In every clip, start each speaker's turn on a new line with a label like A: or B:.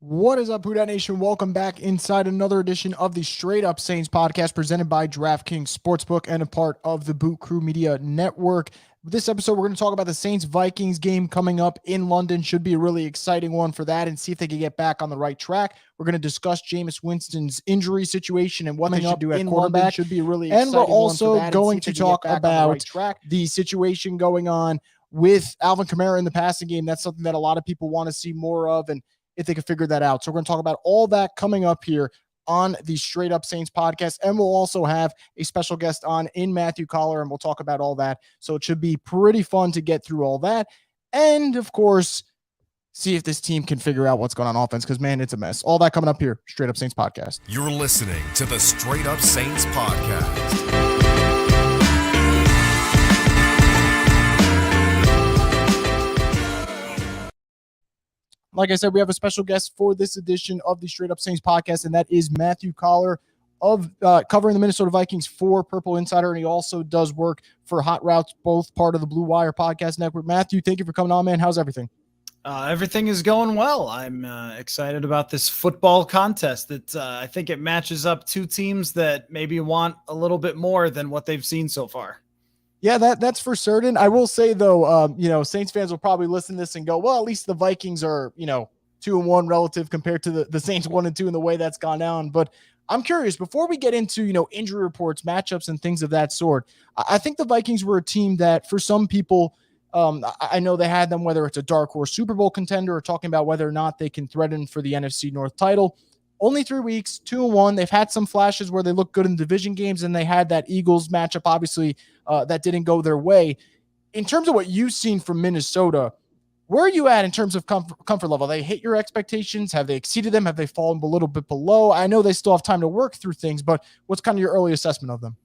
A: What is up, Who Dat Nation? Welcome back inside another edition of the Straight Up Saints podcast presented by DraftKings Sportsbook and a part of the Boot Crew Media Network. This episode, we're going to talk about the Saints-Vikings game coming up in London. Should be a really exciting one for that and see if they can get back on the right track. We're going to discuss Jameis Winston's injury situation and what they should do at quarterback. Should be a really exciting one for that. And we're also going to talk about the situation going on with Alvin Kamara in the passing game. That's something that a lot of people want to see more of, and if they can figure that out. So we're going to talk about all that coming up here on the Straight Up Saints podcast. And we'll also have a special guest on in Matthew Collar, and we'll talk about all that. So it should be pretty fun to get through all that. And of course, see if this team can figure out what's going on offense, because man, it's a mess. All that coming up here, Straight Up Saints podcast.
B: You're listening to the Straight Up Saints podcast.
A: Like I said, we have a special guest for this edition of the Straight Up Saints podcast, and that is Matthew Collar of covering the Minnesota Vikings for Purple Insider, and he also does work for Hot Routes, both part of the Blue Wire podcast network. Matthew, thank you for coming on, man. How's everything?
C: Everything is going well. I'm excited about this football contest. I think it matches up two teams that maybe want a little bit more than what they've seen so far.
A: Yeah, that's for certain. I will say, though, Saints fans will probably listen to this and go, well, at least the Vikings are, 2-1 relative compared to the Saints 1-2 in the way that's gone down. But I'm curious, before we get into, injury reports, matchups, and things of that sort, I think the Vikings were a team that for some people, I know they had them, whether it's a dark horse Super Bowl contender or talking about whether or not they can threaten for the NFC North title. Only 3 weeks, 2-1. They've had some flashes where they look good in division games, and they had that Eagles matchup, obviously, that didn't go their way. In terms of what you've seen from Minnesota, where are you at in terms of comfort level? They hit your expectations? Have they exceeded them? Have they fallen a little bit below? I know they still have time to work through things, but what's kind of your early assessment of them?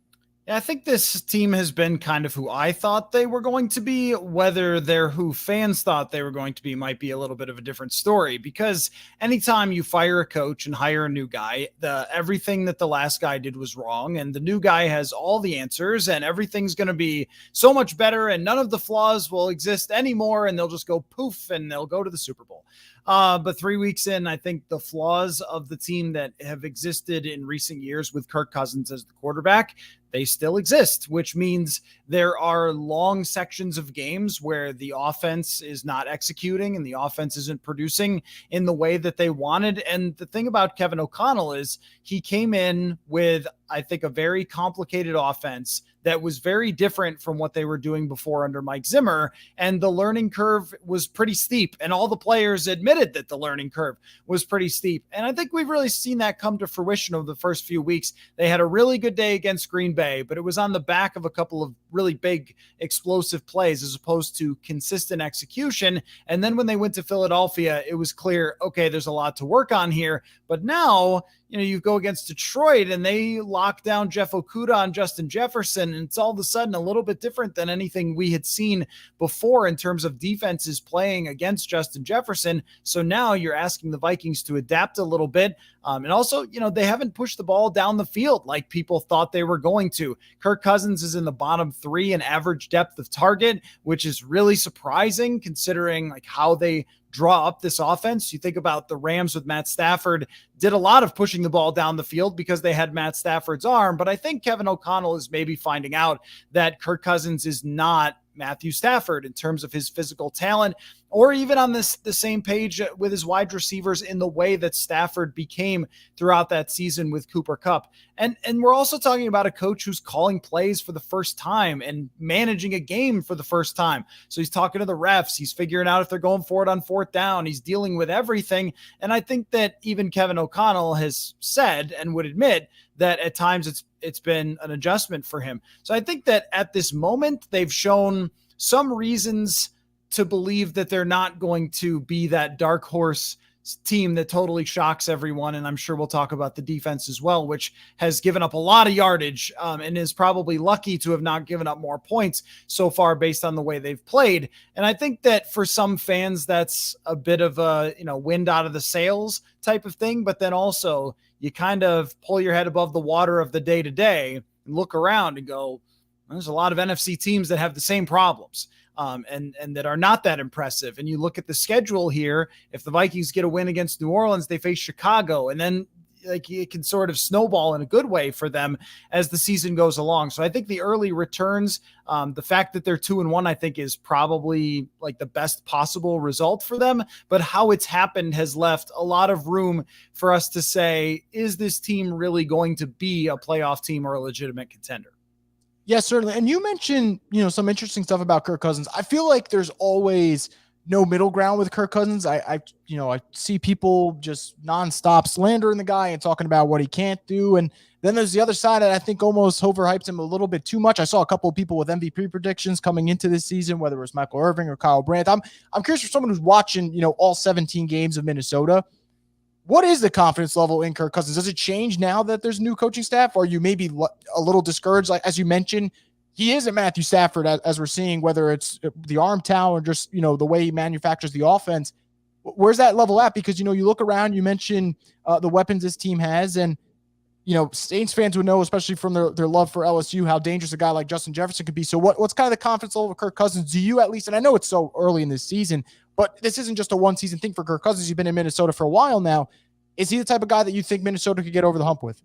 C: Yeah, I think this team has been kind of who I thought they were going to be. Whether they're who fans thought they were going to be might be a little bit of a different story, because anytime you fire a coach and hire a new guy, everything that the last guy did was wrong, and the new guy has all the answers, and everything's going to be so much better, and none of the flaws will exist anymore, and they'll just go poof, and they'll go to the Super Bowl. But 3 weeks in, I think the flaws of the team that have existed in recent years with Kirk Cousins as the quarterback, they still exist, which means there are long sections of games where the offense is not executing and the offense isn't producing in the way that they wanted. And the thing about Kevin O'Connell is he came in with, I think, a very complicated offense that was very different from what they were doing before under Mike Zimmer. And the learning curve was pretty steep. And all the players admitted that the learning curve was pretty steep. And I think we've really seen that come to fruition over the first few weeks. They had a really good day against Green Bay, but it was on the back of a couple of really big explosive plays as opposed to consistent execution. And then when they went to Philadelphia, it was clear, okay, there's a lot to work on here. But now, you go against Detroit and they lock down Jeff Okudah and Justin Jefferson, and it's all of a sudden a little bit different than anything we had seen before in terms of defenses playing against Justin Jefferson. So now you're asking the Vikings to adapt a little bit. And also, they haven't pushed the ball down the field like people thought they were going to. Kirk Cousins is in the bottom 3 in average depth of target, which is really surprising considering like how they draw up this offense. You think about the Rams with Matt Stafford did a lot of pushing the ball down the field because they had Matt Stafford's arm. But I think Kevin O'Connell is maybe finding out that Kirk Cousins is not Matthew Stafford in terms of his physical talent, or even on the same page with his wide receivers in the way that Stafford became throughout that season with Cooper Kupp. And we're also talking about a coach who's calling plays for the first time and managing a game for the first time. So he's talking to the refs. He's figuring out if they're going for it on 4th down. He's dealing with everything. And I think that even Kevin O'Connell has said and would admit that at times it's been an adjustment for him. So I think that at this moment, they've shown some reasons to believe that they're not going to be that dark horse team that totally shocks everyone. And I'm sure we'll talk about the defense as well, which has given up a lot of yardage and is probably lucky to have not given up more points so far based on the way they've played. And I think that for some fans, that's a bit of a, wind out of the sails type of thing. But then also you kind of pull your head above the water of the day to day and look around and go, there's a lot of NFC teams that have the same problems. and that are not that impressive. And you look at the schedule here, if the Vikings get a win against New Orleans, they face Chicago, and then like it can sort of snowball in a good way for them as the season goes along. So I think the early returns, the fact that they're 2-1, I think is probably like the best possible result for them, but how it's happened has left a lot of room for us to say, is this team really going to be a playoff team or a legitimate contender?
A: Yes, certainly. And you mentioned, some interesting stuff about Kirk Cousins. I feel like there's always no middle ground with Kirk Cousins. I see people just nonstop slandering the guy and talking about what he can't do. And then there's the other side that I think almost overhypes him a little bit too much. I saw a couple of people with MVP predictions coming into this season, whether it was Michael Irving or Kyle Brandt. I'm curious for someone who's watching, all 17 games of Minnesota. What is the confidence level in Kirk Cousins? Does it change now that there's new coaching staff? Or are you maybe a little discouraged? Like, as you mentioned, he isn't Matthew Stafford, as we're seeing, whether it's the arm talent or just, the way he manufactures the offense. Where's that level at? Because, you look around, you mentioned the weapons this team has, and, Saints fans would know, especially from their love for LSU, how dangerous a guy like Justin Jefferson could be. So what's kind of the confidence level of Kirk Cousins? Do you at least, and I know it's so early in this season, but this isn't just a one-season thing for Kirk Cousins. He's been in Minnesota for a while now. Is he the type of guy that you think Minnesota could get over the hump with?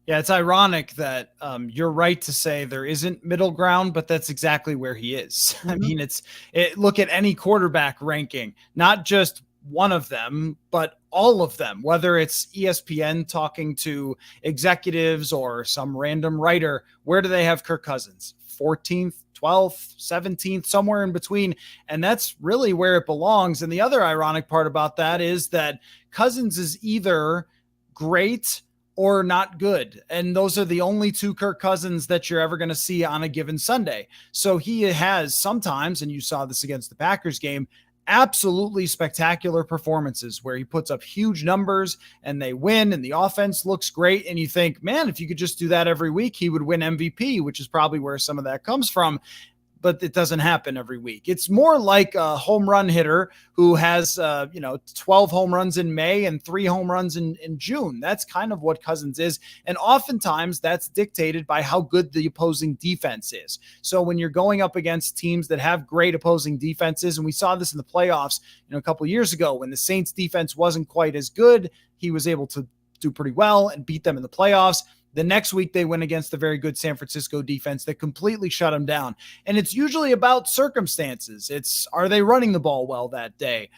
C: Yeah, it's ironic that you're right to say there isn't middle ground, but that's exactly where he is. I mean, look at any quarterback ranking, not just one of them, but all of them, whether it's ESPN talking to executives or some random writer. Where do they have Kirk Cousins? 14th, 12th, 17th, somewhere in between. And that's really where it belongs. And the other ironic part about that is that Cousins is either great or not good. And those are the only two Kirk Cousins that you're ever going to see on a given Sunday. So he has sometimes, and you saw this against the Packers game, absolutely spectacular performances where he puts up huge numbers and they win and the offense looks great. And you think, man, if you could just do that every week, he would win MVP, which is probably where some of that comes from. But it doesn't happen every week. It's more like a home run hitter who has, 12 home runs in May and 3 home runs in June. That's kind of what Cousins is. And oftentimes that's dictated by how good the opposing defense is. So when you're going up against teams that have great opposing defenses, and we saw this in the playoffs, a couple of years ago when the Saints defense wasn't quite as good, he was able to do pretty well and beat them in the playoffs. The next week, they went against the very good San Francisco defense that completely shut them down. And it's usually about circumstances. Are they running the ball well that day?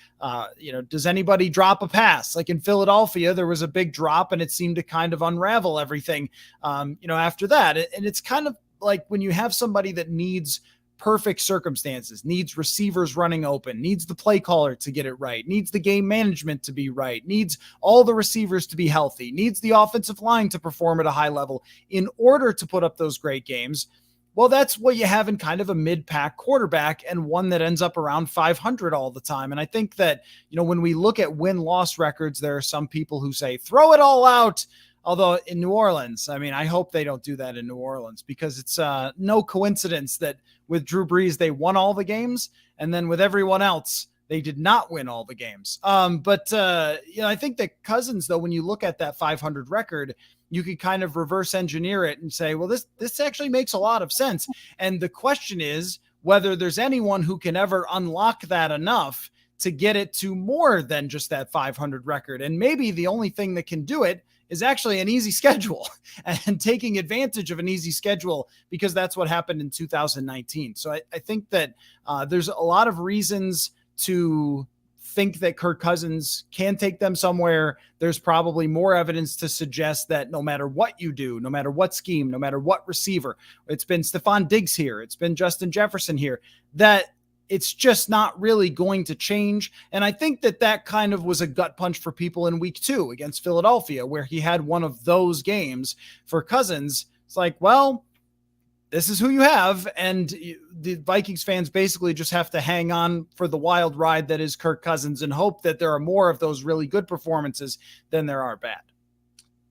C: Does anybody drop a pass? Like in Philadelphia, there was a big drop and it seemed to kind of unravel everything, after that. And it's kind of like when you have somebody that needs perfect circumstances, needs receivers running open, needs the play caller to get it right, needs the game management to be right, needs all the receivers to be healthy, needs the offensive line to perform at a high level in order to put up those great games. Well, that's what you have in kind of a mid-pack quarterback and one that ends up around 500 all the time. And I think that, when we look at win-loss records, there are some people who say, throw it all out. Although in New Orleans, I hope they don't do that in New Orleans because it's no coincidence that with Drew Brees, they won all the games. And then with everyone else, they did not win all the games. I think that Cousins, though, when you look at that 500 record, you could kind of reverse engineer it and say, well, this actually makes a lot of sense. And the question is whether there's anyone who can ever unlock that enough to get it to more than just that 500 record. And maybe the only thing that can do it is actually an easy schedule and taking advantage of an easy schedule because that's what happened in 2019. So I think that there's a lot of reasons to think that Kirk Cousins can take them somewhere. There's probably more evidence to suggest that no matter what you do, no matter what scheme, no matter what receiver, it's been Stephon Diggs here, it's been Justin Jefferson here, that it's just not really going to change. And I think that kind of was a gut punch for people in week 2 against Philadelphia, where he had one of those games for Cousins. It's like, well, this is who you have. And the Vikings fans basically just have to hang on for the wild ride that is Kirk Cousins and hope that there are more of those really good performances than there are bad.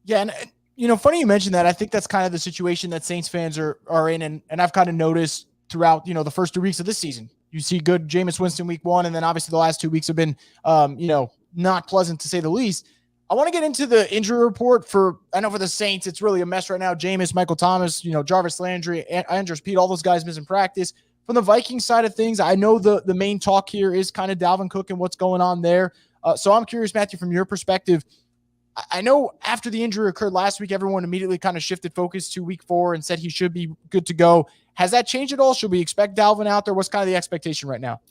A: Yeah. And, funny you mentioned that. I think that's kind of the situation that Saints fans are in. And I've kind of noticed throughout, the first 2 weeks of this season. You see good Jameis Winston week 1, and then obviously the last 2 weeks have been, not pleasant to say the least. I want to get into the injury report I know for the Saints, it's really a mess right now. Jameis, Michael Thomas, Jarvis Landry, Andrews Pete, all those guys missing practice. from the Vikings side of things, I know the main talk here is kind of Dalvin Cook and what's going on there. So I'm curious, Matthew, from your perspective, I know after the injury occurred last week, everyone immediately kind of shifted focus to week 4 and said he should be good to go. Has that changed at all? Should we expect Dalvin out there? What's kind of the expectation right now?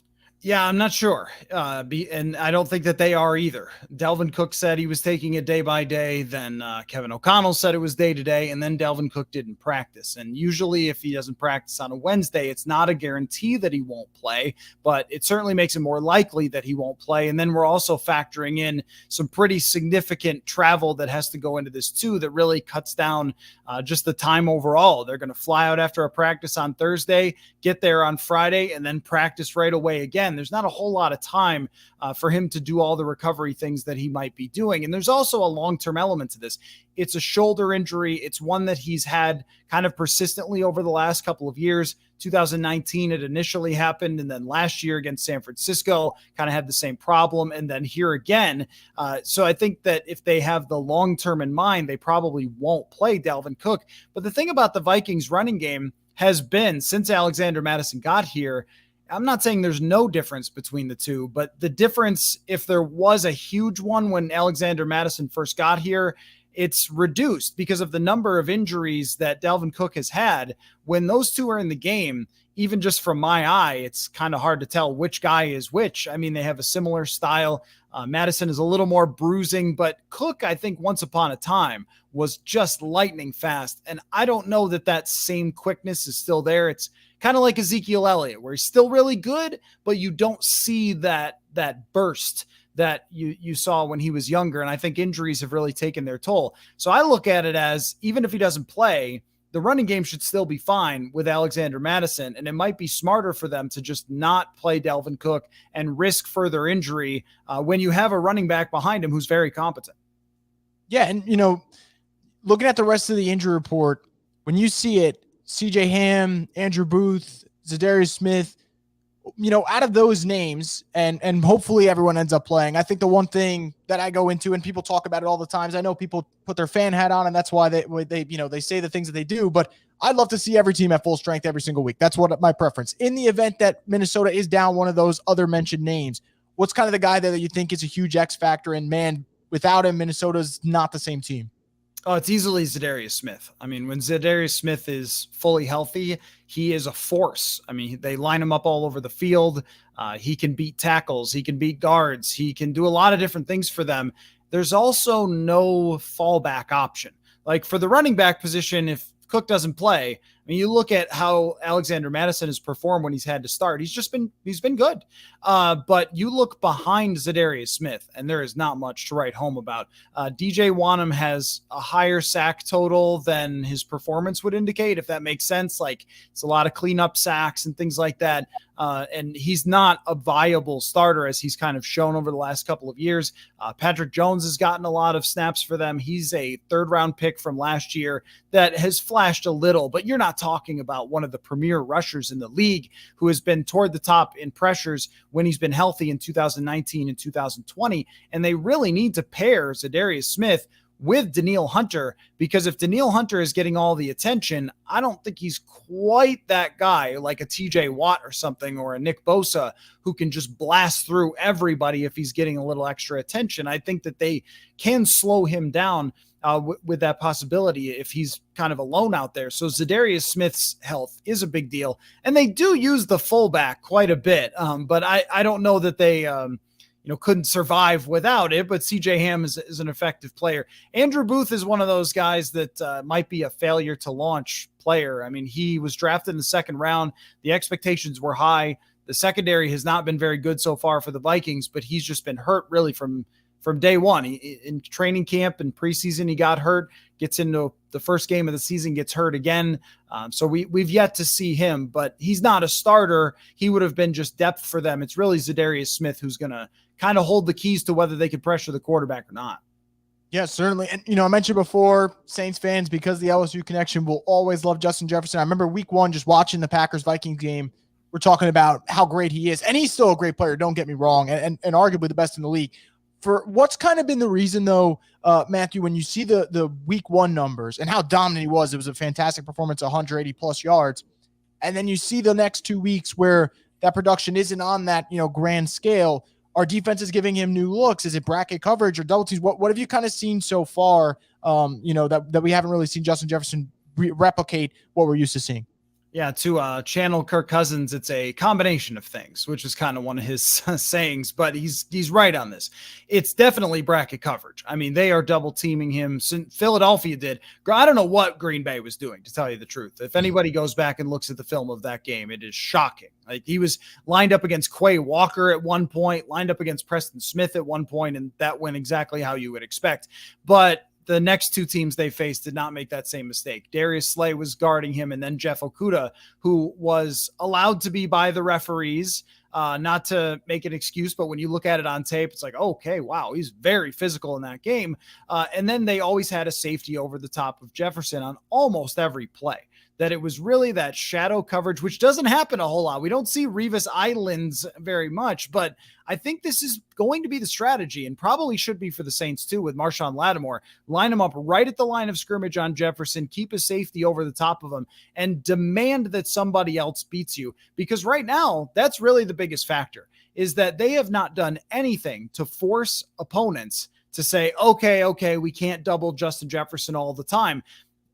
C: Yeah, I'm not sure. And I don't think that they are either. Dalvin Cook said he was taking it day by day. Then Kevin O'Connell said it was day to day. And then Dalvin Cook didn't practice. And usually if he doesn't practice on a Wednesday, it's not a guarantee that he won't play, but it certainly makes it more likely that he won't play. And then we're also factoring in some pretty significant travel that has to go into this too, that really cuts down just the time overall. They're going to fly out after a practice on Thursday, get there on Friday, and then practice right away again. There's not a whole lot of time for him to do all the recovery things that he might be doing. And there's also a long-term element to this. It's a shoulder injury. It's one that he's had kind of persistently over the last couple of years. 2019, it initially happened. And then last year against San Francisco, kind of had the same problem. And then here again. So I think that if they have the long-term in mind, they probably won't play Dalvin Cook. But the thing about the Vikings running game has been, since Alexander Mattison got here, I'm not saying there's no difference between the two, but the difference, if there was a huge one when Alexander Mattison first got here, it's reduced because of the number of injuries that Dalvin Cook has had. When those two are in the game, even just from my eye, it's kind of hard to tell which guy is which. I mean, they have a similar style. Mattison is a little more bruising, but Cook, I think once upon a time, was just lightning fast. And I don't know that that same quickness is still there. It's kind of like Ezekiel Elliott, where he's still really good, but you don't see that burst that you saw when he was younger. And I think injuries have really taken their toll. So I look at it as, even if he doesn't play, the running game should still be fine with Alexander Mattison. And it might be smarter for them to just not play Dalvin Cook and risk further injury when you have a running back behind him who's very competent.
A: Yeah. And, looking at the rest of the injury report, when you see it, CJ Ham, Andrew Booth, Zadarius Smith, out of those names, and hopefully everyone ends up playing. I think the one thing that I go into, and people talk about it all the times, I know people put their fan hat on, and that's why they say the things that they do, but I'd love to see every team at full strength every single week. That's what my preference. In the event that Minnesota is down one of those other mentioned names, what's kind of the guy there that you think is a huge X factor? And man, without him, Minnesota's not the same team.
C: Oh, it's easily Zadarius Smith. I mean, when Zadarius Smith is fully healthy, he is a force. I mean, they line him up all over the field. He can beat tackles. He can beat guards. He can do a lot of different things for them. There's also no fallback option. Like for the running back position, if Cook doesn't play, I mean, you look at how Alexander Mattison has performed when he's had to start. He's been good. But you look behind Zadarius Smith, and there is not much to write home about. DJ Wanham has a higher sack total than his performance would indicate, if that makes sense. Like, it's a lot of cleanup sacks and things like that. And he's not a viable starter, as he's kind of shown over the last couple of years. Patrick Jones has gotten a lot of snaps for them. He's a third-round pick from last year that has flashed a little, but you're not talking about one of the premier rushers in the league who has been toward the top in pressures when he's been healthy in 2019 and 2020. And they really need to pair Zadarius Smith with Danielle Hunter, because if Danielle Hunter is getting all the attention, I don't think he's quite that guy like a TJ Watt or something, or a Nick Bosa, who can just blast through everybody if he's getting a little extra attention. I think that they can slow him down with that possibility if he's kind of alone out there. So Zadarius Smith's health is a big deal. And they do use the fullback quite a bit, but I don't know that they couldn't survive without it, but CJ Ham is an effective player. Andrew Booth is one of those guys that might be a failure to launch player. I mean, he was drafted in the second round. The expectations were high. The secondary has not been very good so far for the Vikings, but he's just been hurt really from day one. In training camp and preseason, he got hurt, gets into the first game of the season, gets hurt again. So we've yet to see him, but he's not a starter. He would have been just depth for them. It's really Zadarius Smith who's going to kind of hold the keys to whether they can pressure the quarterback or not.
A: Yeah, certainly. And, I mentioned before, Saints fans, because the LSU connection, will always love Justin Jefferson. I remember week 1, just watching the Packers-Vikings game, we're talking about how great he is. And he's still a great player, don't get me wrong, and arguably the best in the league. For what's kind of been the reason, though, Matthew, when you see the week 1 numbers and how dominant he was, it was a fantastic performance, 180-plus yards. and then you see the next 2 weeks where that production isn't on that, grand scale. Our defense is giving him new looks. Is it bracket coverage or double teams? What have you kind of seen so far? That we haven't really seen Justin Jefferson replicate what we're used to seeing.
C: Yeah, to channel Kirk Cousins, it's a combination of things, which is kind of one of his sayings, but he's right on this. It's definitely bracket coverage. I mean, they are double teaming him. Philadelphia did. I don't know what Green Bay was doing, to tell you the truth. If anybody goes back and looks at the film of that game, it is shocking. Like, he was lined up against Quay Walker at one point, lined up against Preston Smith at one point, and that went exactly how you would expect. But the next two teams they faced did not make that same mistake. Darius Slay was guarding him, and then Jeff Okudah, who was allowed to be by the referees, not to make an excuse, but when you look at it on tape, it's like, okay, wow, he's very physical in that game. And then they always had a safety over the top of Jefferson on almost every play. That it was really that shadow coverage, which doesn't happen a whole lot. We don't see Revis Islands very much, but I think this is going to be the strategy, and probably should be for the Saints too, with Marshawn Lattimore. Line him up right at the line of scrimmage on Jefferson, keep a safety over the top of him, and demand that somebody else beats you. Because right now, that's really the biggest factor, is that they have not done anything to force opponents to say, okay, we can't double Justin Jefferson all the time.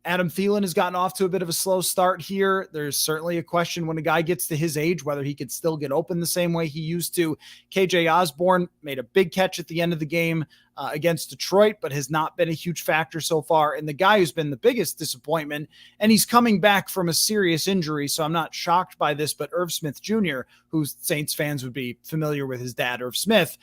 C: Adam Thielen has gotten off to a bit of a slow start here. There's certainly a question when a guy gets to his age, whether he could still get open the same way he used to. KJ Osborne made a big catch at the end of the game against Detroit, but has not been a huge factor so far. And the guy who's been the biggest disappointment, and he's coming back from a serious injury, so I'm not shocked by this, but Irv Smith Jr., who Saints fans would be familiar with his dad, Irv Smith,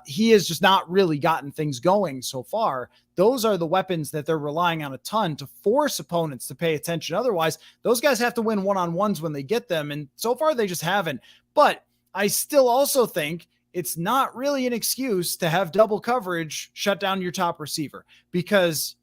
C: he has just not really gotten things going so far. Those are the weapons that they're relying on a ton to force opponents to pay attention. Otherwise, those guys have to win one-on-ones when they get them, and so far they just haven't. But I still also think it's not really an excuse to have double coverage shut down your top receiver, because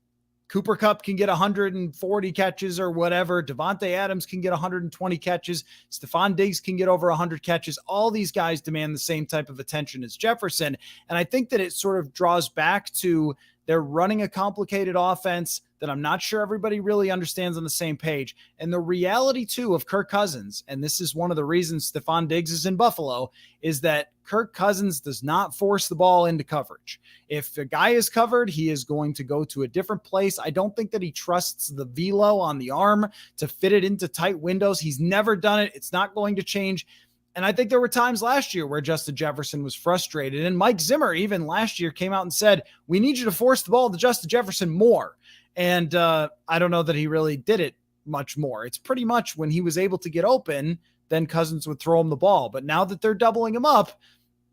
C: Cooper Kupp can get 140 catches or whatever. Devontae Adams can get 120 catches. Stephon Diggs can get over 100 catches. All these guys demand the same type of attention as Jefferson. And I think that it sort of draws back to they're running a complicated offense that I'm not sure everybody really understands on the same page. And the reality, too, of Kirk Cousins, and this is one of the reasons Stephon Diggs is in Buffalo, is that Kirk Cousins does not force the ball into coverage. If a guy is covered, he is going to go to a different place. I don't think that he trusts the velo on the arm to fit it into tight windows. He's never done it. It's not going to change. And I think there were times last year where Justin Jefferson was frustrated. And Mike Zimmer, even last year, came out and said, we need you to force the ball to Justin Jefferson more. And I don't know that he really did it much more. It's pretty much when he was able to get open, then Cousins would throw him the ball. But now that they're doubling him up,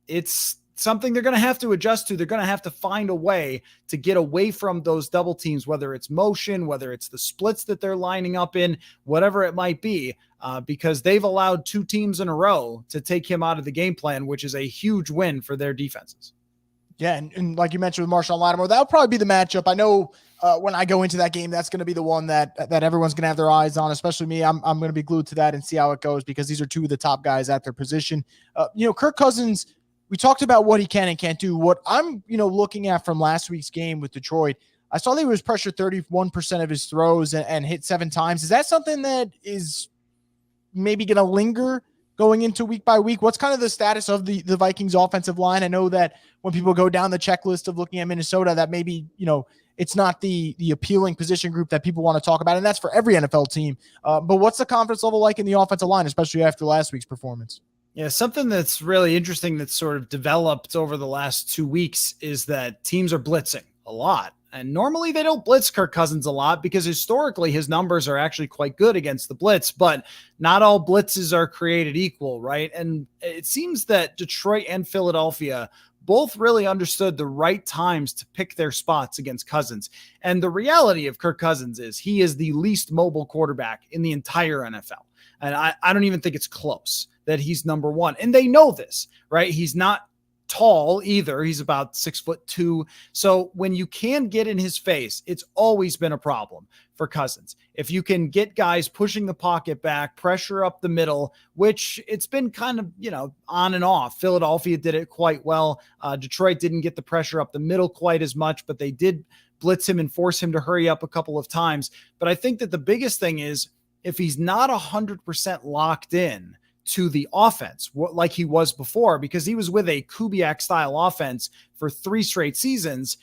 C: it's something they're going to have to adjust to. They're going to have to find a way to get away from those double teams, whether it's motion, whether it's the splits that they're lining up in, whatever it might be, because they've allowed two teams in a row to take him out of the game plan, which is a huge win for their defenses.
A: Yeah, and like you mentioned with Marshawn Lattimore, that'll probably be the matchup. I know when I go into that game, that's going to be the one that everyone's going to have their eyes on, especially me. I'm going to be glued to that and see how it goes, because these are two of the top guys at their position. Kirk Cousins, we talked about what he can and can't do. What I'm, looking at from last week's game with Detroit, I saw that he was pressured 31% of his throws and hit 7 times. Is that something that is maybe going to linger going into week by week? What's kind of the status of the Vikings offensive line? I know that when people go down the checklist of looking at Minnesota, that maybe, it's not the appealing position group that people want to talk about. And that's for every NFL team. But what's the confidence level like in the offensive line, especially after last week's performance?
C: Yeah, something that's really interesting that's sort of developed over the last 2 weeks is that teams are blitzing a lot. And normally they don't blitz Kirk Cousins a lot because historically his numbers are actually quite good against the blitz, but not all blitzes are created equal, right? And it seems that Detroit and Philadelphia both really understood the right times to pick their spots against Cousins. And the reality of Kirk Cousins is he is the least mobile quarterback in the entire NFL. And I don't even think it's close that he's number one. And they know this, right? He's not tall either. He's about 6'2". So when you can get in his face, it's always been a problem for Cousins. If you can get guys pushing the pocket back, pressure up the middle, which it's been kind of, on and off. Philadelphia did it quite well. Detroit didn't get the pressure up the middle quite as much, but they did blitz him and force him to hurry up a couple of times. But I think that the biggest thing is if he's not 100% locked in to the offense like he was before, because he was with a Kubiak style offense for 3 straight seasons,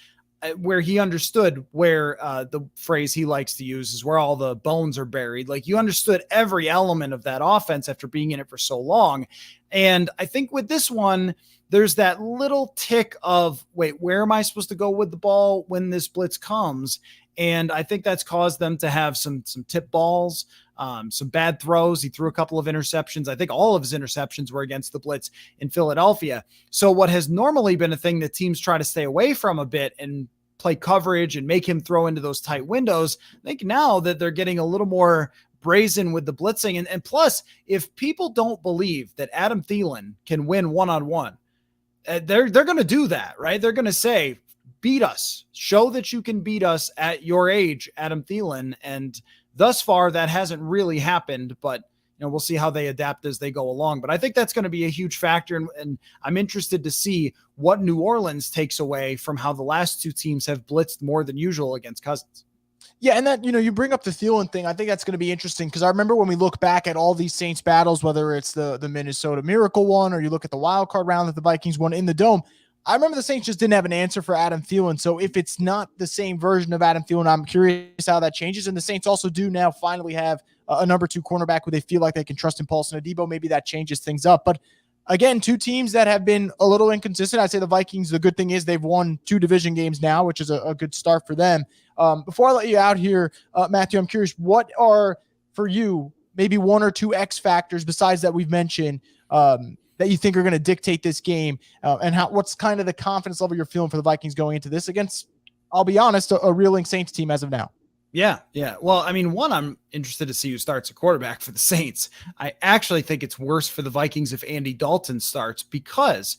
C: where he understood where the phrase he likes to use is where all the bones are buried. Like, you understood every element of that offense after being in it for so long. And I think with this one, there's that little tick of, wait, where am I supposed to go with the ball when this blitz comes? And I think that's caused them to have some tip balls, some bad throws. He threw a couple of interceptions. I think all of his interceptions were against the blitz in Philadelphia. So what has normally been a thing that teams try to stay away from a bit and play coverage and make him throw into those tight windows, I think now that they're getting a little more brazen with the blitzing. And plus, if people don't believe that Adam Thielen can win one-on-one, they're going to do that, right? They're going to say, beat us, show that you can beat us at your age, Adam Thielen. And thus far, that hasn't really happened, but we'll see how they adapt as they go along. But I think that's going to be a huge factor. And I'm interested to see what New Orleans takes away from how the last 2 teams have blitzed more than usual against Cousins.
A: Yeah, and that, you bring up the Thielen thing. I think that's going to be interesting because I remember when we look back at all these Saints battles, whether it's the Minnesota Miracle one or you look at the wild card round that the Vikings won in the Dome, I remember the Saints just didn't have an answer for Adam Thielen. So if it's not the same version of Adam Thielen, I'm curious how that changes. And the Saints also do now finally have a number 2 cornerback who they feel like they can trust in Paulson Adebo. Maybe that changes things up. But again, 2 teams that have been a little inconsistent. I'd say the Vikings, the good thing is they've won 2 division games now, which is a good start for them. Before I let you out here, Matthew, I'm curious, what are, for you, maybe 1 or 2 X factors besides that we've mentioned that you think are going to dictate this game, and what's kind of the confidence level you're feeling for the Vikings going into this against, I'll be honest, a reeling Saints team as of now?
C: Yeah. Well, I mean, one, I'm interested to see who starts a quarterback for the Saints. I actually think it's worse for the Vikings if Andy Dalton starts, because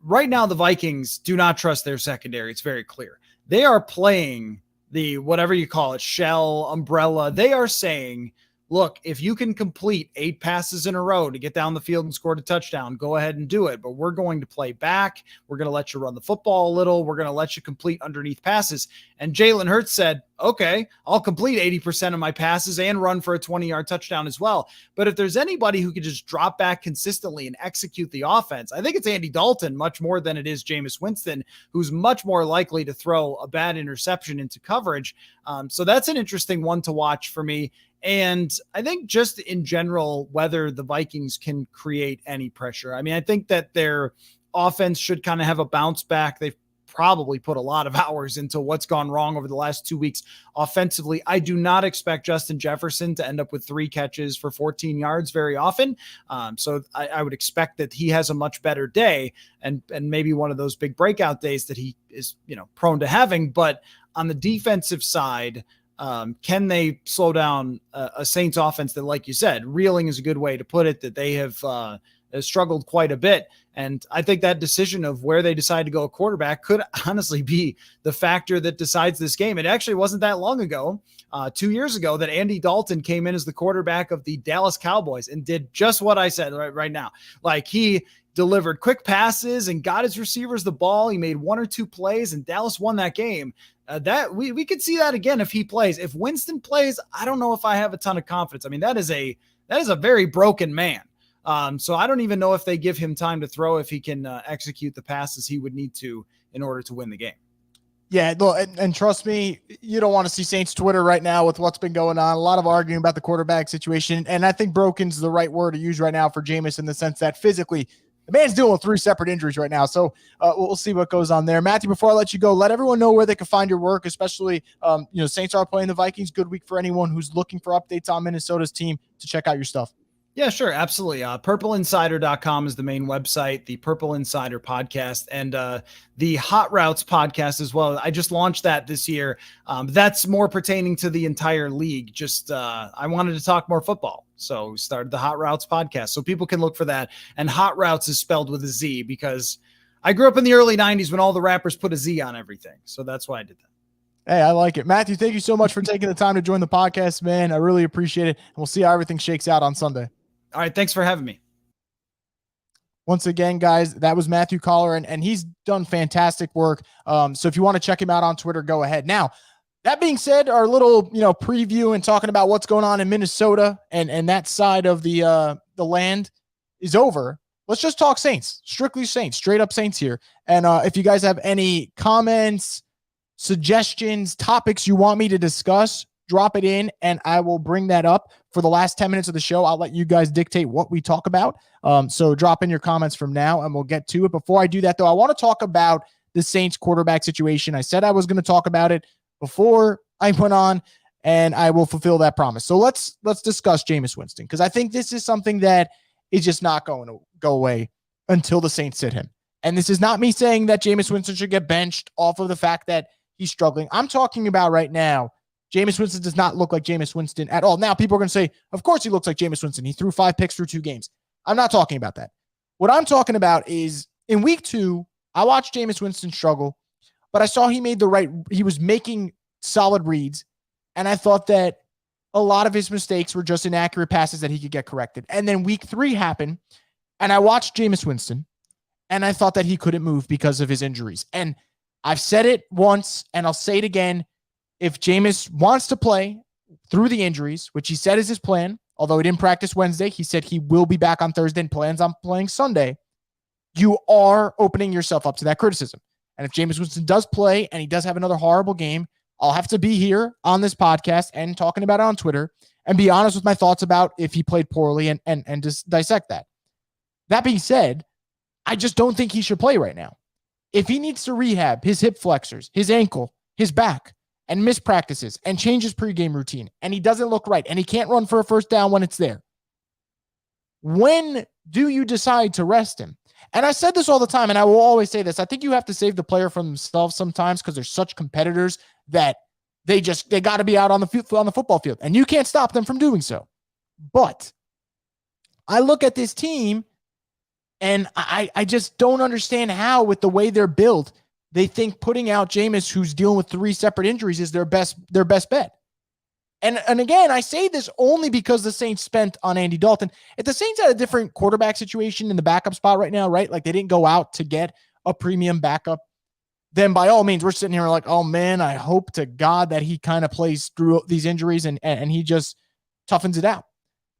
C: right now the Vikings do not trust their secondary. It's very clear. They are playing the, whatever you call it, shell, umbrella. They are saying, look, if you can complete 8 passes in a row to get down the field and score a touchdown, go ahead and do it. But we're going to play back. We're going to let you run the football a little. We're going to let you complete underneath passes. And Jalen Hurts said, okay, I'll complete 80% of my passes and run for a 20-yard touchdown as well. But if there's anybody who could just drop back consistently and execute the offense, I think it's Andy Dalton much more than it is Jameis Winston, who's much more likely to throw a bad interception into coverage. So that's an interesting one to watch for me. And I think just in general, whether the Vikings can create any pressure. I mean, I think that their offense should kind of have a bounce back. They've probably put a lot of hours into what's gone wrong over the last 2 weeks offensively. I do not expect Justin Jefferson to end up with 3 catches for 14 yards very often. So I would expect that he has a much better day and maybe one of those big breakout days that he is, prone to having. But on the defensive side, can they slow down a Saints offense that, like you said, reeling is a good way to put it, that they have struggled quite a bit. And I think that decision of where they decide to go quarterback could honestly be the factor that decides this game. It actually wasn't that long ago, 2 years ago, that Andy Dalton came in as the quarterback of the Dallas Cowboys and did just what I said right now. Like, he delivered quick passes and got his receivers the ball. He made 1 or 2 plays and Dallas won that game. That we could see that again if he plays. If Winston plays, I don't know if I have a ton of confidence. I mean, that is a very broken man. So I don't even know if they give him time to throw, if he can execute the passes he would need to in order to win the game.
A: Yeah, and trust me, you don't want to see Saints Twitter right now with what's been going on. A lot of arguing about the quarterback situation, and I think broken's the right word to use right now for Jameis, in the sense that physically the man's dealing with 3 separate injuries right now. So we'll see what goes on there. Matthew, before I let you go, let everyone know where they can find your work, especially, Saints are playing the Vikings. Good week for anyone who's looking for updates on Minnesota's team to check out your stuff.
C: Yeah, sure. Absolutely. PurpleInsider.com is the main website, the Purple Insider podcast, and the Hot Routes podcast as well. I just launched that this year. That's more pertaining to the entire league. Just I wanted to talk more football, so we started the Hot Routes podcast. So people can look for that. And Hot Routes is spelled with a Z because I grew up in the early 90s when all the rappers put a Z on everything. So that's why I did that.
A: Hey, I like it. Matthew, thank you so much for taking the time to join the podcast, man. I really appreciate it. And we'll see how everything shakes out on Sunday.
C: All right. Thanks for having me.
A: Once again, guys, that was Matthew Collar, and he's done fantastic work. So if you want to check him out on Twitter, go ahead. Now, That being said, our little, preview and talking about what's going on in Minnesota and that side of the land is over. Let's just talk Saints, strictly Saints, straight up Saints here. And if you guys have any comments, suggestions, topics you want me to discuss, drop it in and I will bring that up for the last 10 minutes of the show. I'll let you guys dictate what we talk about. So drop in your comments from now and we'll get to it. Before I do that, though, I want to talk about the Saints quarterback situation. I said I was going to talk about it before I went on, and I will fulfill that promise. So let's discuss Jameis Winston, because I think this is something that is just not going to go away until the Saints sit him. And this is not me saying that Jameis Winston should get benched off of the fact that he's struggling. I'm talking about right now, Jameis Winston does not look like Jameis Winston at all. Now, people are going to say, of course he looks like Jameis Winston. He threw 5 picks through 2 games. I'm not talking about that. What I'm talking about is in week 2, I watched Jameis Winston struggle, but I saw he was making solid reads, and I thought that a lot of his mistakes were just inaccurate passes that he could get corrected. And then week 3 happened, and I watched Jameis Winston, and I thought that he couldn't move because of his injuries. And I've said it once, and I'll say it again. If Jameis wants to play through the injuries, which he said is his plan, although he didn't practice Wednesday, he said he will be back on Thursday and plans on playing Sunday, you are opening yourself up to that criticism. And if Jameis Winston does play and he does have another horrible game, I'll have to be here on this podcast and talking about it on Twitter and be honest with my thoughts about if he played poorly and just dissect that. That being said, I just don't think he should play right now. If he needs to rehab his hip flexors, his ankle, his back, and miss practices and change his pregame routine, and he doesn't look right, and he can't run for a first down when it's there, when do you decide to rest him? And I said this all the time, and I will always say this. I think you have to save the player from themselves sometimes because they're such competitors that they got to be out on the football field, and you can't stop them from doing so. But I look at this team, and I just don't understand how, with the way they're built, they think putting out Jameis, who's dealing with 3 separate injuries, is their best bet. And again, I say this only because the Saints spent on Andy Dalton. If the Saints had a different quarterback situation in the backup spot right now, right? Like they didn't go out to get a premium backup, then by all means, we're sitting here like, oh man, I hope to God that he kind of plays through these injuries and he just toughens it out.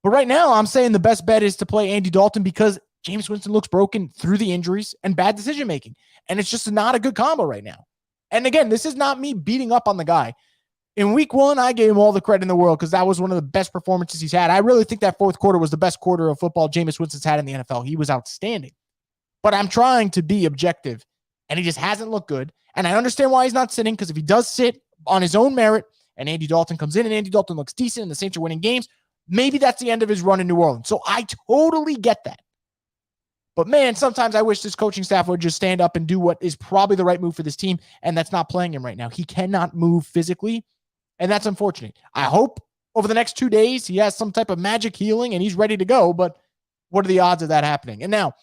A: But right now, I'm saying the best bet is to play Andy Dalton because Jameis Winston looks broken through the injuries and bad decision-making. And it's just not a good combo right now. And again, this is not me beating up on the guy. In week 1, I gave him all the credit in the world because that was one of the best performances he's had. I really think that fourth quarter was the best quarter of football Jameis Winston's had in the NFL. He was outstanding. But I'm trying to be objective, and he just hasn't looked good. And I understand why he's not sitting, because if he does sit on his own merit and Andy Dalton comes in and Andy Dalton looks decent and the Saints are winning games, maybe that's the end of his run in New Orleans. So I totally get that. But man, sometimes I wish this coaching staff would just stand up and do what is probably the right move for this team, and that's not playing him right now. He cannot move physically, and that's unfortunate. I hope over the next 2 days he has some type of magic healing and he's ready to go, but what are the odds of that happening? And now,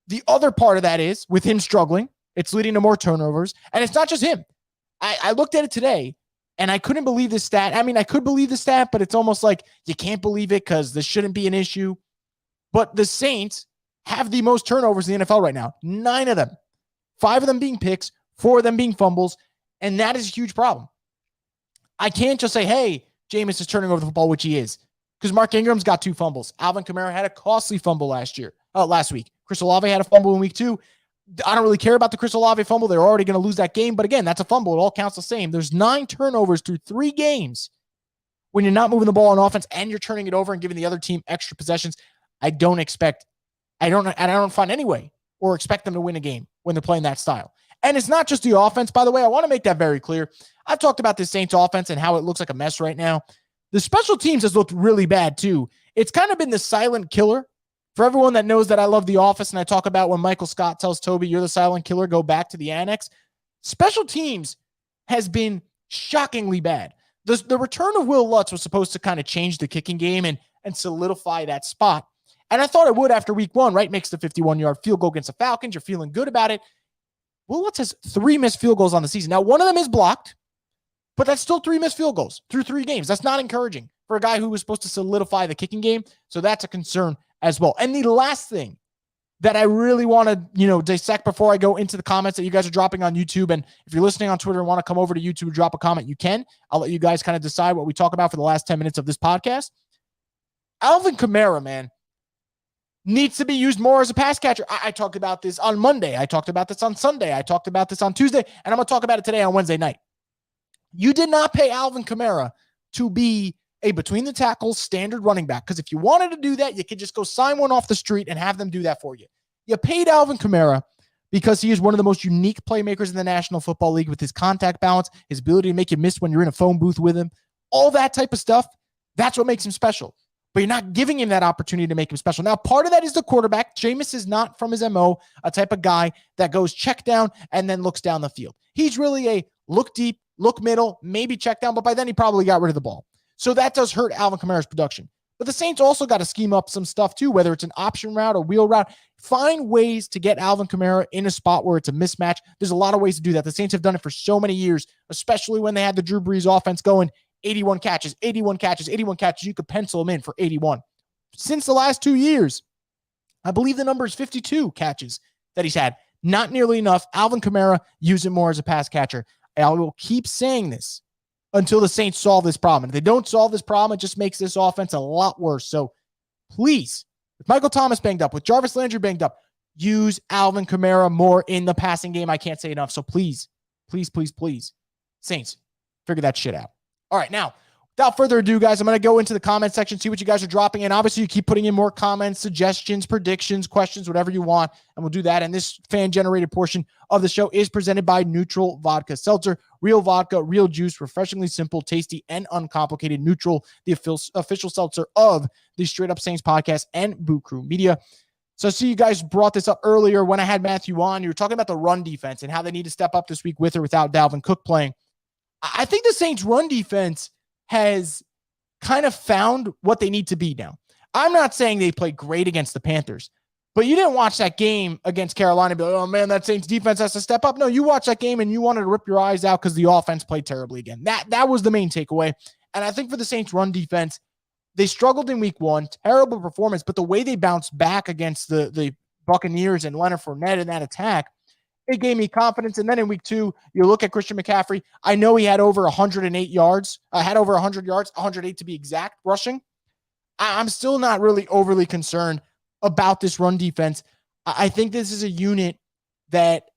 A: the other part of that is, with him struggling, it's leading to more turnovers, and it's not just him. I looked at it today, and I couldn't believe this stat. I mean, I could believe the stat, but it's almost like you can't believe it because this shouldn't be an issue. But the Saints have the most turnovers in the NFL right now. 9 of them. 5 of them being picks, 4 of them being fumbles, and that is a huge problem. I can't just say, hey, Jameis is turning over the football, which he is, because Mark Ingram's got 2 fumbles. Alvin Kamara had a costly fumble last week. Chris Olave had a fumble in week 2. I don't really care about the Chris Olave fumble. They're already going to lose that game. But again, that's a fumble. It all counts the same. There's 9 turnovers through 3 games when you're not moving the ball on offense and you're turning it over and giving the other team extra possessions. I don't find any way or expect them to win a game when they're playing that style. And it's not just the offense, by the way. I want to make that very clear. I've talked about this Saints offense and how it looks like a mess right now. The special teams has looked really bad too. It's kind of been the silent killer. For everyone that knows that I love The Office and I talk about when Michael Scott tells Toby, you're the silent killer, go back to the annex. Special teams has been shockingly bad. The return of Will Lutz was supposed to kind of change the kicking game and solidify that spot. And I thought it would after week 1, right? Makes the 51-yard field goal against the Falcons. You're feeling good about it. Will Lutz has 3 missed field goals on the season. Now, one of them is blocked, but that's still 3 missed field goals through 3 games. That's not encouraging for a guy who was supposed to solidify the kicking game. So that's a concern as well. And the last thing that I really want to, dissect before I go into the comments that you guys are dropping on YouTube. And if you're listening on Twitter and want to come over to YouTube and drop a comment, you can. I'll let you guys kind of decide what we talk about for the last 10 minutes of this podcast. Alvin Kamara, man, needs to be used more as a pass catcher. I talked about this on Monday. I talked about this on Sunday. I talked about this on Tuesday. And I'm going to talk about it today on Wednesday night. You did not pay Alvin Kamara to be a between the tackles standard running back. Because if you wanted to do that, you could just go sign one off the street and have them do that for you. You paid Alvin Kamara because he is one of the most unique playmakers in the National Football League with his contact balance, his ability to make you miss when you're in a phone booth with him, all that type of stuff. That's what makes him special. But you're not giving him that opportunity to make him special. Now, part of that is the quarterback. Jameis is not, from his MO, a type of guy that goes check down and then looks down the field. He's really a look deep, look middle, maybe check down, but by then he probably got rid of the ball. So that does hurt Alvin Kamara's production. But the Saints also got to scheme up some stuff too, whether it's an option route or wheel route. Find ways to get Alvin Kamara in a spot where it's a mismatch. There's a lot of ways to do that. The Saints have done it for so many years, especially when they had the Drew Brees offense going 81 catches. You could pencil him in for 81. Since the last 2 years, I believe the number is 52 catches that he's had. Not nearly enough. Alvin Kamara, use him more as a pass catcher. I will keep saying this until the Saints solve this problem. And if they don't solve this problem, it just makes this offense a lot worse. So please, with Michael Thomas banged up, with Jarvis Landry banged up, use Alvin Kamara more in the passing game. I can't say enough. So please, Saints, figure that shit out. All right, now, without further ado, guys, I'm going to go into the comment section, see what you guys are dropping in. Obviously, you keep putting in more comments, suggestions, predictions, questions, whatever you want, and we'll do that. And this fan-generated portion of the show is presented by Neutral Vodka Seltzer. Real vodka, real juice, refreshingly simple, tasty, and uncomplicated. Neutral, the official seltzer of the Straight Up Saints podcast and Boot Crew Media. So I see you guys brought this up earlier when I had Matthew on. You were talking about the run defense and how they need to step up this week with or without Dalvin Cook playing. I think the Saints' run defense has kind of found what they need to be now. I'm not saying they played great against the Panthers, but you didn't watch that game against Carolina and be like, oh man, that Saints defense has to step up. No, you watched that game and you wanted to rip your eyes out because the offense played terribly again. That was the main takeaway. And I think for the Saints' run defense, they struggled in week one, terrible performance, but the way they bounced back against the Buccaneers and Leonard Fournette in that attack, it gave me confidence. And then in week two, you look at Christian McCaffrey. I know he had over 108 yards. Had over 100 yards, 108 to be exact, rushing. I'm still not really overly concerned about this run defense. I think this is a unit that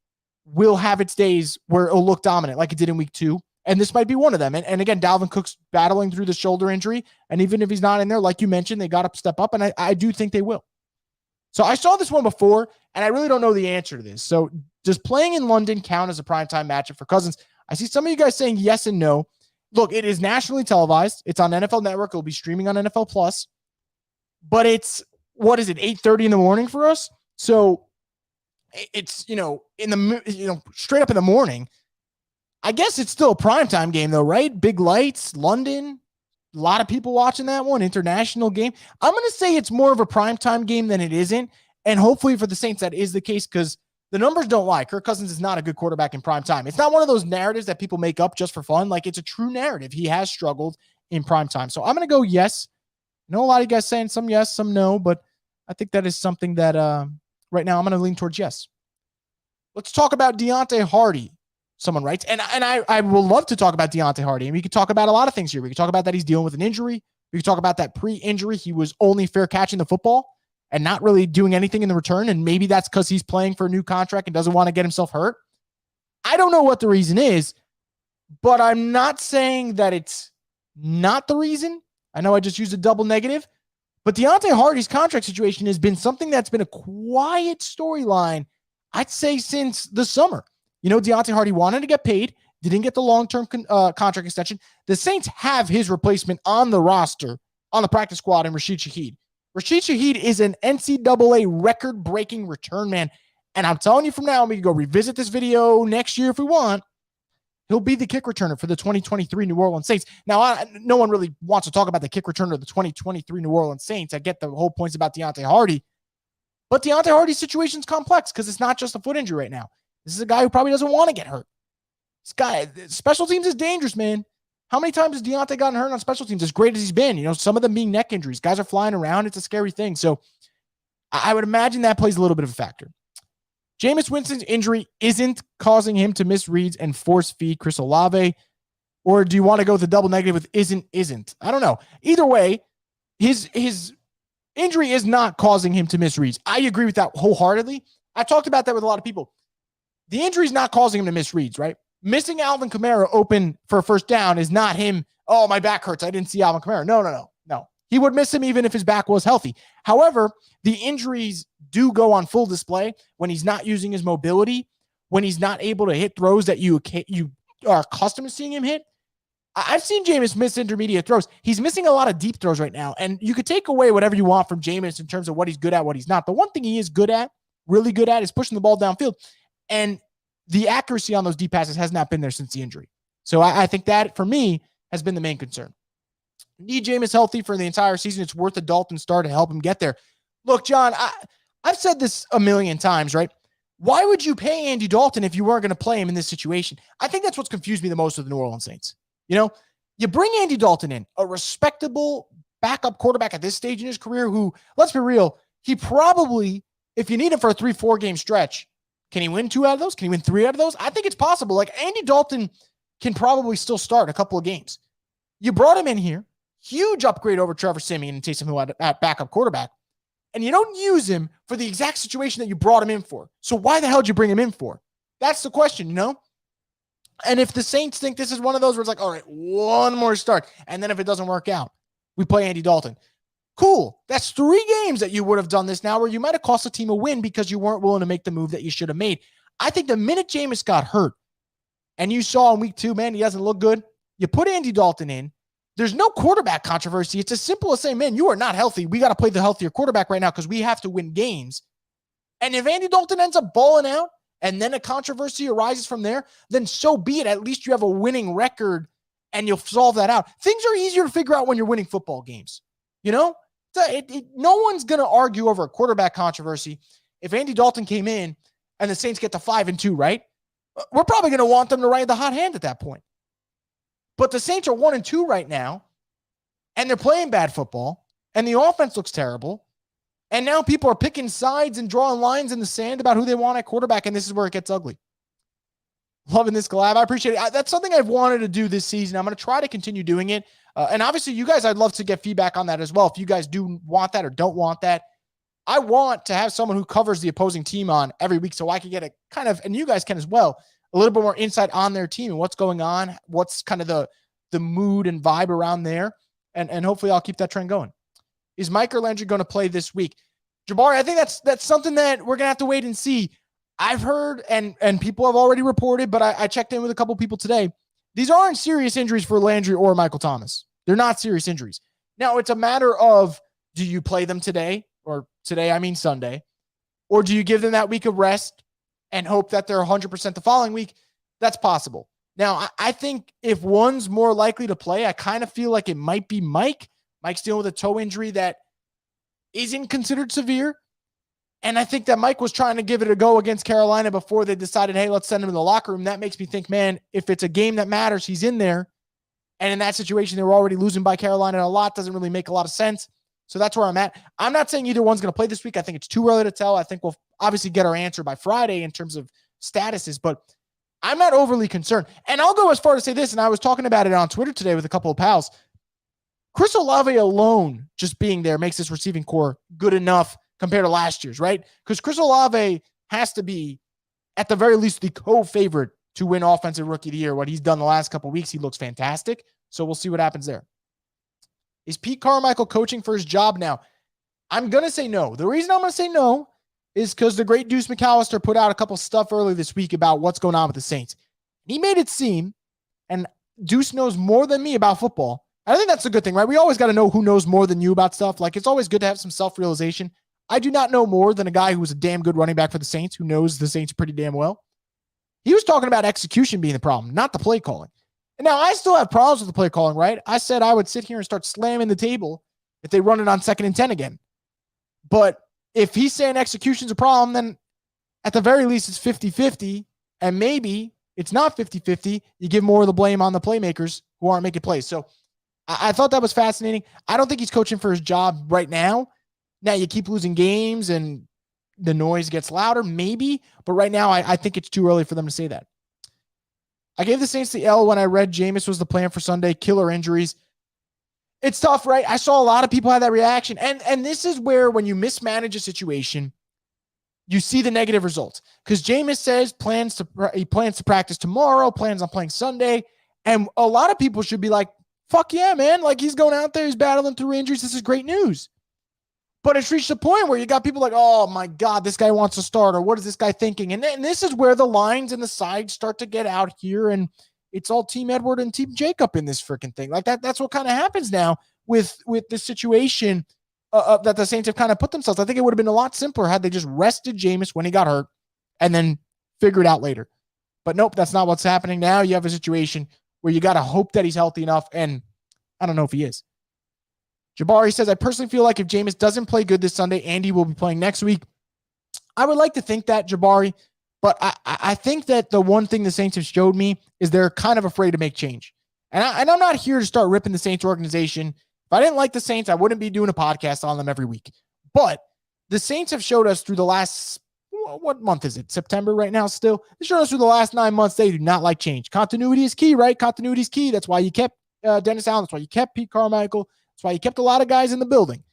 A: will have its days where it'll look dominant like it did in week two. And this might be one of them. And again, Dalvin Cook's battling through the shoulder injury. And even if he's not in there, like you mentioned, they got to step up. And I do think they will. So I saw this one before, and I really don't know the answer to this. So does playing in London count as a primetime matchup for Cousins? I see some of you guys saying yes and no. Look, it is nationally televised. It's on NFL Network. It'll be streaming on NFL Plus. But it's, 8:30 in the morning for us? So it's, straight up in the morning. I guess it's still a primetime game though, right? Big lights, London. A lot of people watching that one, international game. I'm going to say it's more of a primetime game than it isn't. And hopefully for the Saints, that is the case because the numbers don't lie. Kirk Cousins is not a good quarterback in primetime. It's not one of those narratives that people make up just for fun. Like, it's a true narrative. He has struggled in primetime. So I'm going to go yes. I know a lot of you guys saying some yes, some no, but I think that is something that right now I'm going to lean towards yes. Let's talk about Deontay Hardy. Someone writes, and I will love to talk about Deontay Hardy. And we could talk about a lot of things here. We could talk about that he's dealing with an injury. We could talk about that pre-injury he was only fair catching the football and not really doing anything in the return. And maybe that's because he's playing for a new contract and doesn't want to get himself hurt. I don't know what the reason is, but I'm not saying that it's not the reason. I know I just used a double negative, but Deontay Hardy's contract situation has been something that's been a quiet storyline, I'd say, since the summer. Deontay Hardy wanted to get paid, didn't get the long-term contract extension. The Saints have his replacement on the roster, on the practice squad, in Rashid Shaheed. Rashid Shaheed is an NCAA record-breaking return man. And I'm telling you from now, we can go revisit this video next year if we want. He'll be the kick returner for the 2023 New Orleans Saints. Now, no one really wants to talk about the kick returner of the 2023 New Orleans Saints. I get the whole points about Deontay Hardy. But Deontay Hardy's situation is complex because it's not just a foot injury right now. This is a guy who probably doesn't want to get hurt. This guy, special teams is dangerous, man. How many times has Deontay gotten hurt on special teams as great as he's been? Some of them being neck injuries. Guys are flying around. It's a scary thing. So I would imagine that plays a little bit of a factor. Jameis Winston's injury isn't causing him to miss reads and force feed Chris Olave. Or do you want to go with the double negative with isn't? I don't know. Either way, his injury is not causing him to miss reads. I agree with that wholeheartedly. I talked about that with a lot of people. The injury is not causing him to miss reads, right? Missing Alvin Kamara open for a first down is not him, oh, my back hurts, I didn't see Alvin Kamara. No. He would miss him even if his back was healthy. However, the injuries do go on full display when he's not using his mobility, when he's not able to hit throws that you are accustomed to seeing him hit. I've seen Jameis miss intermediate throws. He's missing a lot of deep throws right now, and you could take away whatever you want from Jameis in terms of what he's good at, what he's not. The one thing he is good at, really good at, is pushing the ball downfield, and the accuracy on those deep passes has not been there since the injury. So I think that, for me, has been the main concern. Need Jameis healthy for the entire season. It's worth a Dalton start to help him get there. Look, John, I've said this a million times, right? Why would you pay Andy Dalton if you weren't going to play him in this situation? I think that's what's confused me the most with the New Orleans Saints. You know, you bring Andy Dalton in, a respectable backup quarterback at this stage in his career who, let's be real, he probably, if you need him for a 3-4 game stretch, can he win 2 out of those? Can he win 3 out of those? I think it's possible. Like, Andy Dalton can probably still start a couple of games. You brought him in here, huge upgrade over Trevor Siemian and Taysom Hill at backup quarterback, and you don't use him for the exact situation that you brought him in for. So why the hell did you bring him in for? That's the question, you know? And if the Saints think this is one of those where it's like, all right, one more start, and then if it doesn't work out, we play Andy Dalton. Cool. That's 3 games that you would have done this now where you might have cost the team a win because you weren't willing to make the move that you should have made. I think the minute Jameis got hurt and you saw in week 2, man, he doesn't look good, you put Andy Dalton in. There's no quarterback controversy. It's as simple as saying, man, you are not healthy. We got to play the healthier quarterback right now because we have to win games. And if Andy Dalton ends up balling out and then a controversy arises from there, then so be it. At least you have a winning record and you'll solve that out. Things are easier to figure out when you're winning football games. You know, no one's going to argue over a quarterback controversy. If Andy Dalton came in and the Saints get to 5-2, right? We're probably going to want them to ride the hot hand at that point. But the Saints are 1-2 right now, and they're playing bad football, and the offense looks terrible. And now people are picking sides and drawing lines in the sand about who they want at quarterback, and this is where it gets ugly. Loving this collab. I appreciate it. That's something I've wanted to do this season. I'm going to try to continue doing it. And obviously, you guys, I'd love to get feedback on that as well. If you guys do want that or don't want that, I want to have someone who covers the opposing team on every week so I can get a kind of, and you guys can as well, a little bit more insight on their team and what's going on, what's kind of the mood and vibe around there. And hopefully I'll keep that trend going. Is Mike or Landry going to play this week? Jabari, I think that's something that we're going to have to wait and see. I've heard, and people have already reported, but I checked in with a couple people today. These aren't serious injuries for Landry or Michael Thomas. They're not serious injuries. Now, it's a matter of, do you play them today? Or today, I mean Sunday. Or do you give them that week of rest and hope that they're 100% the following week? That's possible. Now, I think if one's more likely to play, I kind of feel like it might be Mike. Mike's dealing with a toe injury that isn't considered severe. And I think that Mike was trying to give it a go against Carolina before they decided, hey, let's send him to the locker room. That makes me think, man, if it's a game that matters, he's in there. And in that situation, they were already losing by Carolina a lot. Doesn't really make a lot of sense. So that's where I'm at. I'm not saying either one's going to play this week. I think it's too early to tell. I think we'll obviously get our answer by Friday in terms of statuses, but I'm not overly concerned. And I'll go as far to say this, and I was talking about it on Twitter today with a couple of pals. Chris Olave alone, just being there, makes this receiving core good enough compared to last year's, right? Because Chris Olave has to be, at the very least, the co-favorite to win Offensive Rookie of the Year. What he's done the last couple of weeks, he looks fantastic. So we'll see what happens there. Is Pete Carmichael coaching for his job now? I'm going to say no. The reason I'm going to say no is because the great Deuce McAllister put out a couple stuff early this week about what's going on with the Saints. He made it seem, and Deuce knows more than me about football. I think that's a good thing, right? We always got to know who knows more than you about stuff. Like, it's always good to have some self-realization. I do not know more than a guy who was a damn good running back for the Saints, who knows the Saints pretty damn well. He was talking about execution being the problem, not the play calling. And now I still have problems with the play calling, right? I said I would sit here and start slamming the table if they run it on 2nd and 10 again. But if he's saying execution's a problem, then at the very least it's 50-50, and maybe it's not 50-50. You give more of the blame on the playmakers who aren't making plays. So I thought that was fascinating. I don't think he's coaching for his job right now. Now you keep losing games and the noise gets louder, maybe. But right now, I think it's too early for them to say that. I gave the Saints the L when I read Jameis was the plan for Sunday, killer injuries. It's tough, right? I saw a lot of people have that reaction. And this is where when you mismanage a situation, you see the negative results. Because Jameis says he plans to practice tomorrow, plans on playing Sunday. And a lot of people should be like, fuck yeah, man. Like, he's going out there, he's battling through injuries. This is great news. But it's reached a point where you got people like, oh my God, this guy wants to start, or what is this guy thinking? And this is where the lines and the sides start to get out here, and it's all Team Edward and Team Jacob in this freaking thing. Like that's what kind of happens now with this situation that the Saints have kind of put themselves. I think it would have been a lot simpler had they just rested Jameis when he got hurt and then figure it out later. But nope, that's not what's happening now. You have a situation where you got to hope that he's healthy enough, and I don't know if he is. Jabari says, I personally feel like if Jameis doesn't play good this Sunday, Andy will be playing next week. I would like to think that, Jabari, but I think that the one thing the Saints have showed me is they're kind of afraid to make change. And I'm not here to start ripping the Saints organization. If I didn't like the Saints, I wouldn't be doing a podcast on them every week. But the Saints have showed us through the last, what month is it? September right now still? They showed us through the last 9 months they do not like change. Continuity is key, right? Continuity is key. That's why you kept Dennis Allen. That's why you kept Pete Carmichael. That's why you kept a lot of guys in the building.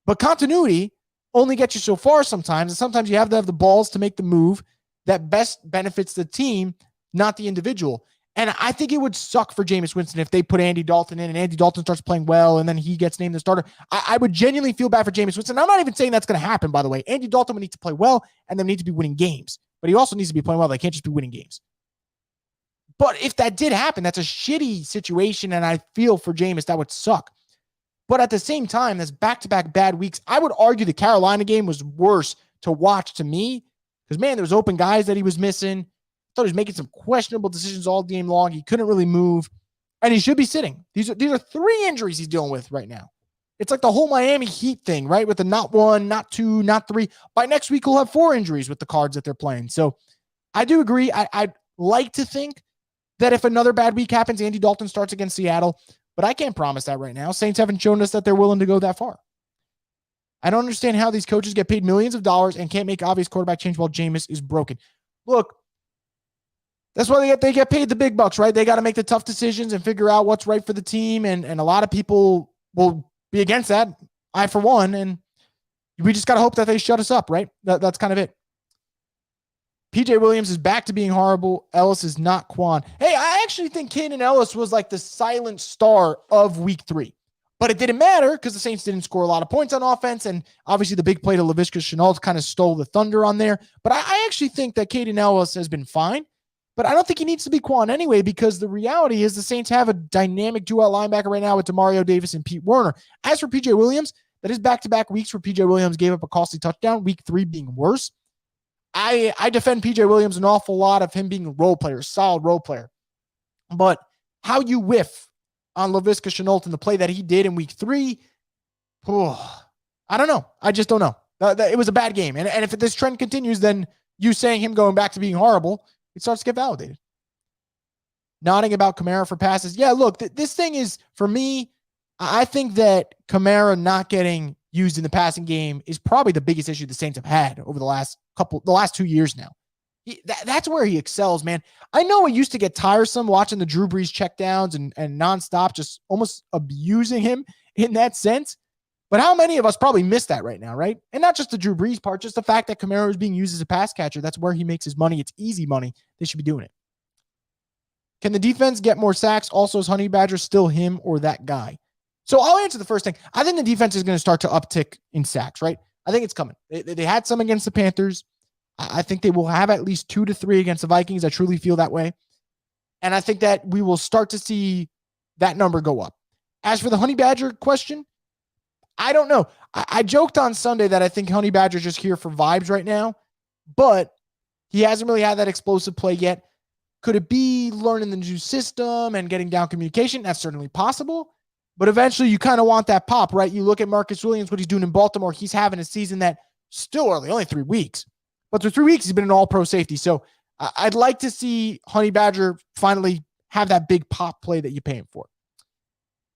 A: But continuity only gets you so far sometimes, and sometimes you have to have the balls to make the move that best benefits the team, not the individual. And I think it would suck for Jameis Winston if they put Andy Dalton in and Andy Dalton starts playing well and then he gets named the starter. I would genuinely feel bad for Jameis Winston. I'm not even saying that's going to happen, by the way. Andy Dalton would need to play well and they need to be winning games. But he also needs to be playing well. They can't just be winning games. But if that did happen, that's a shitty situation, and I feel for Jameis that would suck. But at the same time, that's back-to-back bad weeks. I would argue the Carolina game was worse to watch to me because, man, there was open guys that he was missing. I thought he was making some questionable decisions all game long. He couldn't really move, and he should be sitting. These are 3 injuries he's dealing with right now. It's like the whole Miami Heat thing, right? With the not 1, not 2, not 3. By next week, he'll have 4 injuries with the cards that they're playing. So I do agree. I'd like to think that if another bad week happens, Andy Dalton starts against Seattle. But I can't promise that right now. Saints haven't shown us that they're willing to go that far. I don't understand how these coaches get paid millions of dollars and can't make obvious quarterback change while Jameis is broken. Look, that's why they get paid the big bucks, right? They got to make the tough decisions and figure out what's right for the team. And a lot of people will be against that. I, for one, and we just got to hope that they shut us up, right? That's kind of it. PJ Williams is back to being horrible. Ellis is not Quan. Hey, I actually think Kaden Ellis was like the silent star of week 3. But it didn't matter because the Saints didn't score a lot of points on offense. And obviously the big play to Laviska Shenault kind of stole the thunder on there. But I actually think that Kaden Ellis has been fine. But I don't think he needs to be Quan anyway, because the reality is the Saints have a dynamic duo linebacker right now with Demario Davis and Pete Werner. As for PJ Williams, that is back-to-back weeks where PJ Williams gave up a costly touchdown, week 3 being worse. I defend PJ Williams an awful lot of him being a role player, solid role player. But how you whiff on Laviska Shenault and the play that he did in week 3, I don't know. I just don't know. It was a bad game. And if this trend continues, then you saying him going back to being horrible, it starts to get validated. Nodding about Kamara for passes. Yeah, look, this thing is, for me, I think that Kamara not getting used in the passing game is probably the biggest issue the Saints have had over the last 2 years now. That's where he excels, man. I know it used to get tiresome watching the Drew Brees checkdowns and nonstop, just almost abusing him in that sense. But how many of us probably miss that right now, right? And not just the Drew Brees part, just the fact that Kamara is being used as a pass catcher. That's where he makes his money. It's easy money. They should be doing it. Can the defense get more sacks? Also, is Honey Badger still him or that guy? So I'll answer the first thing. I think the defense is going to start to uptick in sacks, right? I think it's coming. They had some against the Panthers. I think they will have at least 2 to 3 against the Vikings. I truly feel that way. And I think that we will start to see that number go up. As for the Honey Badger question, I don't know. I joked on Sunday that I think Honey Badger's just here for vibes right now, but he hasn't really had that explosive play yet. Could it be learning the new system and getting down communication? That's certainly possible. But eventually you kind of want that pop, right? You look at Marcus Williams, what he's doing in Baltimore. He's having a season that still early, only 3 weeks. But through 3 weeks, he's been an all-pro safety. So I'd like to see Honey Badger finally have that big pop play that you pay him for.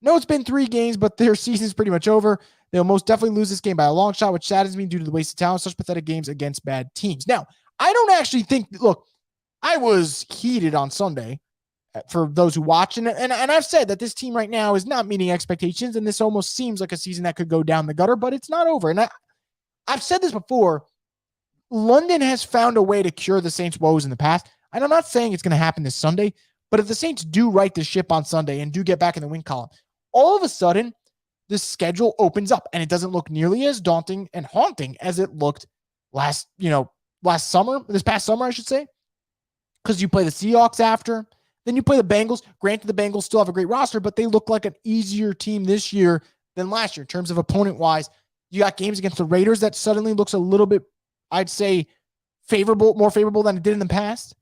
A: No, it's been 3 games, but their season's pretty much over. They'll most definitely lose this game by a long shot, which saddens me due to the waste of talent, such pathetic games against bad teams. Now, I don't actually think, look, I was heated on Sunday for those who watch, and I've said that this team right now is not meeting expectations, and this almost seems like a season that could go down the gutter, but it's not over. And I've said this before, London has found a way to cure the Saints' woes in the past, and I'm not saying it's going to happen this Sunday, but if the Saints do right the ship on Sunday and do get back in the win column, all of a sudden, the schedule opens up, and it doesn't look nearly as daunting and haunting as it looked this past summer, I should say, because you play the Seahawks after, then you play the Bengals. Granted, the Bengals still have a great roster, but they look like an easier team this year than last year in terms of opponent-wise. You got games against the Raiders that suddenly looks a little bit, I'd say, more favorable than it did in the past.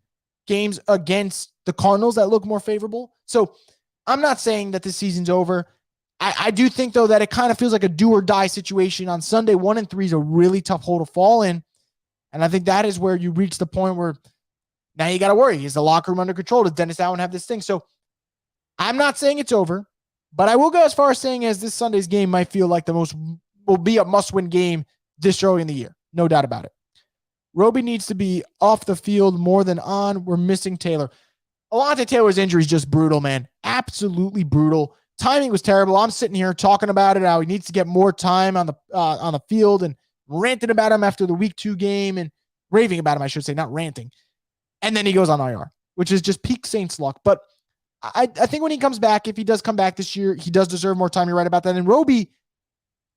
A: Games against the Cardinals that look more favorable. So I'm not saying that this season's over. I do think, though, that it kind of feels like a do-or-die situation on Sunday. 1-3 is a really tough hole to fall in, and I think that is where you reach the point where now you got to worry. Is the locker room under control? Does Dennis Allen have this thing? So I'm not saying it's over, but I will go as far as saying as this Sunday's game might feel like will be a must-win game this early in the year. No doubt about it. Roby needs to be off the field more than on. We're missing Taylor. Alontae Taylor's injury is just brutal, man. Absolutely brutal. Timing was terrible. I'm sitting here talking about it, how he needs to get more time on the field and ranting about him after the week 2 game and raving about him, I should say, not ranting. And then he goes on IR, which is just peak Saints luck. But I think when he comes back, if he does come back this year, he does deserve more time. You're right about that. And Roby,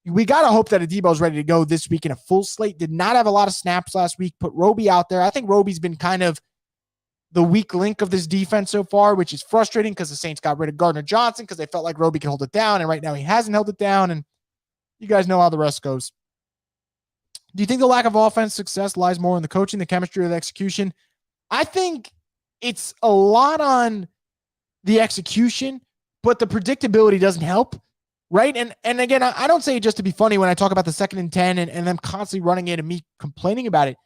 A: we got to hope that Adebo's ready to go this week in a full slate. Did not have a lot of snaps last week. Put Roby out there. I think Roby's been kind of the weak link of this defense so far, which is frustrating because the Saints got rid of Gardner Johnson because they felt like Roby could hold it down. And right now he hasn't held it down. And you guys know how the rest goes. Do you think the lack of offense success lies more in the coaching, the chemistry, or the execution? I think it's a lot on the execution, but the predictability doesn't help, right? And again, I don't say it just to be funny when I talk about the 2nd and 10 and them constantly running it and me complaining about it.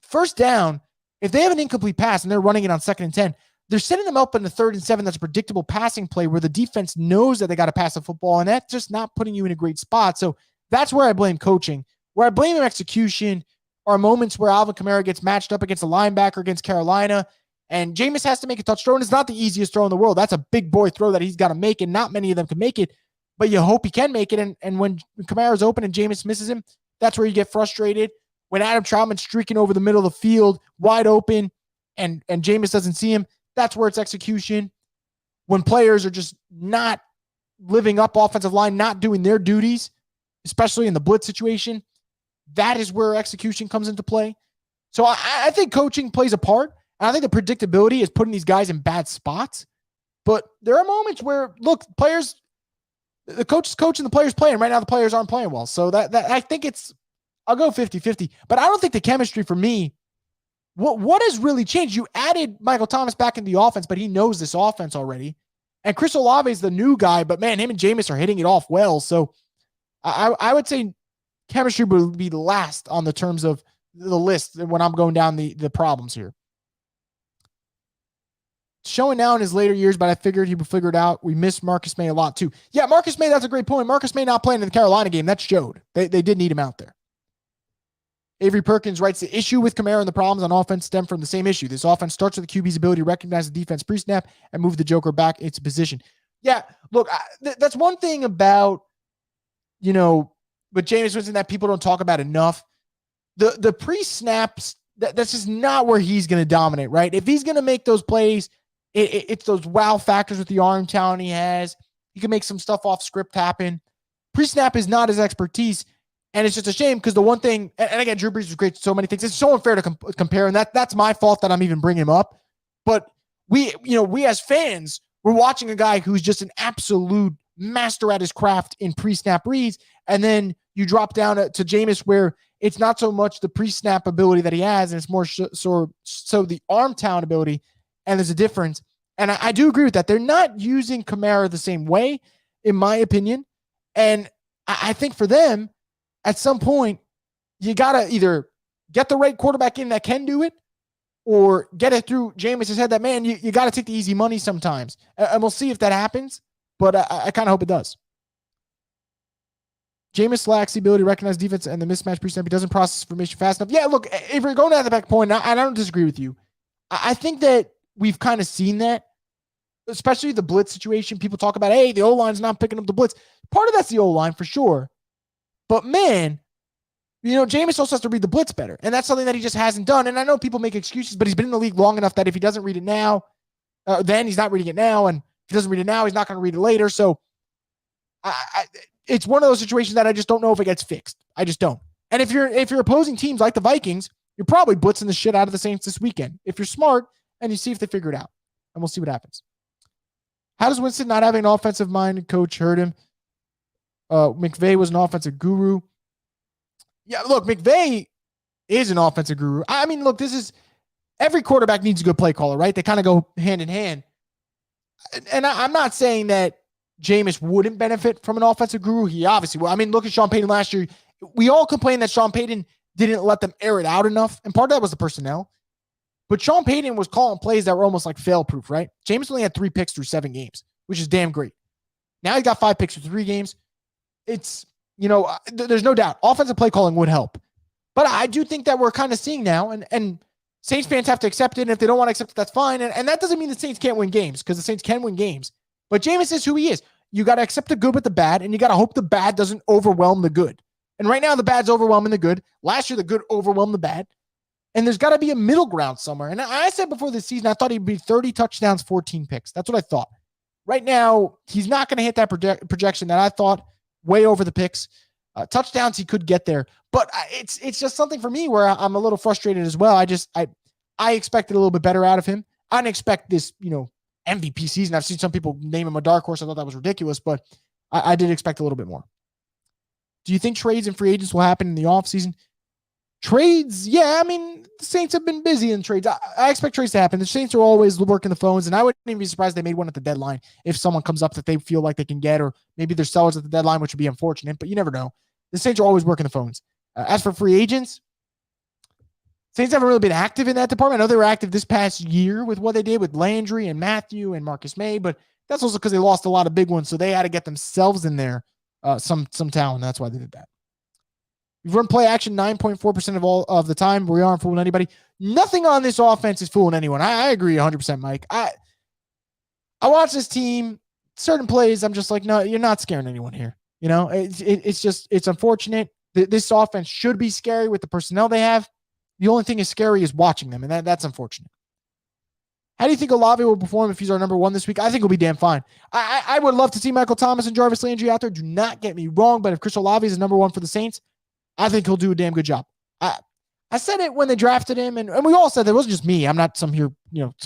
A: First down, if they have an incomplete pass and they're running it on 2nd and 10, they're setting them up in the 3rd and 7. That's a predictable passing play where the defense knows that they got to pass the football, and that's just not putting you in a great spot. So that's where I blame coaching. Where I blame execution are moments where Alvin Kamara gets matched up against a linebacker against Carolina, and Jameis has to make a touch throw, and it's not the easiest throw in the world. That's a big boy throw that he's got to make, and not many of them can make it, but you hope he can make it, and when Kamara's open and Jameis misses him, that's where you get frustrated. When Adam Troutman's streaking over the middle of the field, wide open, and Jameis doesn't see him, that's where it's execution. When players are just not living up, offensive line not doing their duties, especially in the blitz situation, that is where execution comes into play. So I think coaching plays a part. And I think the predictability is putting these guys in bad spots. But there are moments where, look, the coach is coaching, the players playing. Right now, the players aren't playing well. So that I think I'll go 50-50. But I don't think the chemistry for me, what has really changed? You added Michael Thomas back in the offense, but he knows this offense already. And Chris Olave is the new guy, but man, him and Jameis are hitting it off well. So I would say chemistry would be last on the terms of the list when I'm going down the problems here. Showing now in his later years, but I figured he would figure it out. We miss Marcus May a lot too. Yeah, Marcus May, that's a great point. Marcus May not playing in the Carolina game. That showed. They did need him out there. Avery Perkins writes, the issue with Kamara and the problems on offense stem from the same issue. This offense starts with the QB's ability to recognize the defense pre-snap and move the Joker back into position. Yeah, look, that's one thing about, but Jameis Winston that people don't talk about enough. The pre-snaps, that's just not where he's going to dominate, right? If he's going to make those plays, it's those wow factors with the arm talent he has. He can make some stuff off script happen. Pre-snap is not his expertise, and it's just a shame because the one thing, and again, Drew Brees was great at so many things. It's so unfair to compare, and that's my fault that I'm even bringing him up. But we as fans, we're watching a guy who's just an absolute master at his craft in pre-snap reads, and then you drop down to Jameis where it's not so much the pre-snap ability that he has, and it's more so the arm talent ability, and there's a difference. And I do agree with that. They're not using Kamara the same way, in my opinion. And I think for them, at some point, you got to either get the right quarterback in that can do it or get it through Jameis' head that, man, you got to take the easy money sometimes. And we'll see if that happens, but I kind of hope it does. Jameis lacks the ability to recognize defense and the mismatch pre-snap. He doesn't process information fast enough. Yeah, look, if you're going down the back point, I don't disagree with you. I think that we've kind of seen that, especially the blitz situation. People talk about, hey, the O-line's not picking up the blitz. Part of that's the O-line for sure. But man, Jameis also has to read the blitz better. And that's something that he just hasn't done. And I know people make excuses, but he's been in the league long enough that if he doesn't read it now, then he's not reading it now. And if he doesn't read it now, he's not going to read it later. So it's one of those situations that I just don't know if it gets fixed. I just don't. And if you're opposing teams like the Vikings, you're probably blitzing the shit out of the Saints this weekend. If you're smart and you see if they figure it out. And we'll see what happens. How does Winston not having an offensive mind coach hurt him? McVay was an offensive guru. Yeah, look, McVay is an offensive guru. I mean, look, every quarterback needs a good play caller, right? They kind of go hand in hand. And I'm not saying that Jameis wouldn't benefit from an offensive guru. He obviously will. I mean, look at Sean Payton last year. We all complained that Sean Payton didn't let them air it out enough. And part of that was the personnel. But Sean Payton was calling plays that were almost like fail-proof, right? Jameis only had 3 picks through 7 games, which is damn great. Now he's got 5 picks through 3 games. It's, there's no doubt. Offensive play calling would help. But I do think that we're kind of seeing now, and Saints fans have to accept it. And if they don't want to accept it, that's fine. And that doesn't mean the Saints can't win games, because the Saints can win games. But Jameis is who he is. You got to accept the good with the bad, and you got to hope the bad doesn't overwhelm the good. And right now, the bad's overwhelming the good. Last year, the good overwhelmed the bad. And there's got to be a middle ground somewhere. And I said before this season, I thought he'd be 30 touchdowns, 14 picks. That's what I thought. Right now, he's not going to hit that projection that I thought, way over the picks. Touchdowns, he could get there. But it's just something for me where I'm a little frustrated as well. I expected a little bit better out of him. I didn't expect this, MVP season. I've seen some people name him a dark horse. I thought that was ridiculous, but I did expect a little bit more. Do you think trades and free agents will happen in the offseason? Trades, yeah. I mean, the Saints have been busy in trades. I expect trades to happen. The Saints are always working the phones, and I wouldn't even be surprised if they made one at the deadline if someone comes up that they feel like they can get, or maybe they're sellers at the deadline, which would be unfortunate, but you never know. The Saints are always working the phones. As for free agents, Saints haven't really been active in that department. I know they were active this past year with what they did with Landry and Matthew and Marcus May, but that's also because they lost a lot of big ones, so they had to get themselves in there some talent. That's why they did that. We've run play action 9.4% of all of the time. We aren't fooling anybody. Nothing on this offense is fooling anyone. I agree 100%, Mike. I watch this team, certain plays, I'm just like, no, you're not scaring anyone here. It's unfortunate. This offense should be scary with the personnel they have. The only thing is scary is watching them, and that's unfortunate. How do you think Olave will perform if he's our number 1 this week? I think he'll be damn fine. I would love to see Michael Thomas and Jarvis Landry out there. Do not get me wrong, but if Chris Olave is the number 1 for the Saints, I think he'll do a damn good job. I said it when they drafted him, and we all said that. It wasn't just me. I'm not some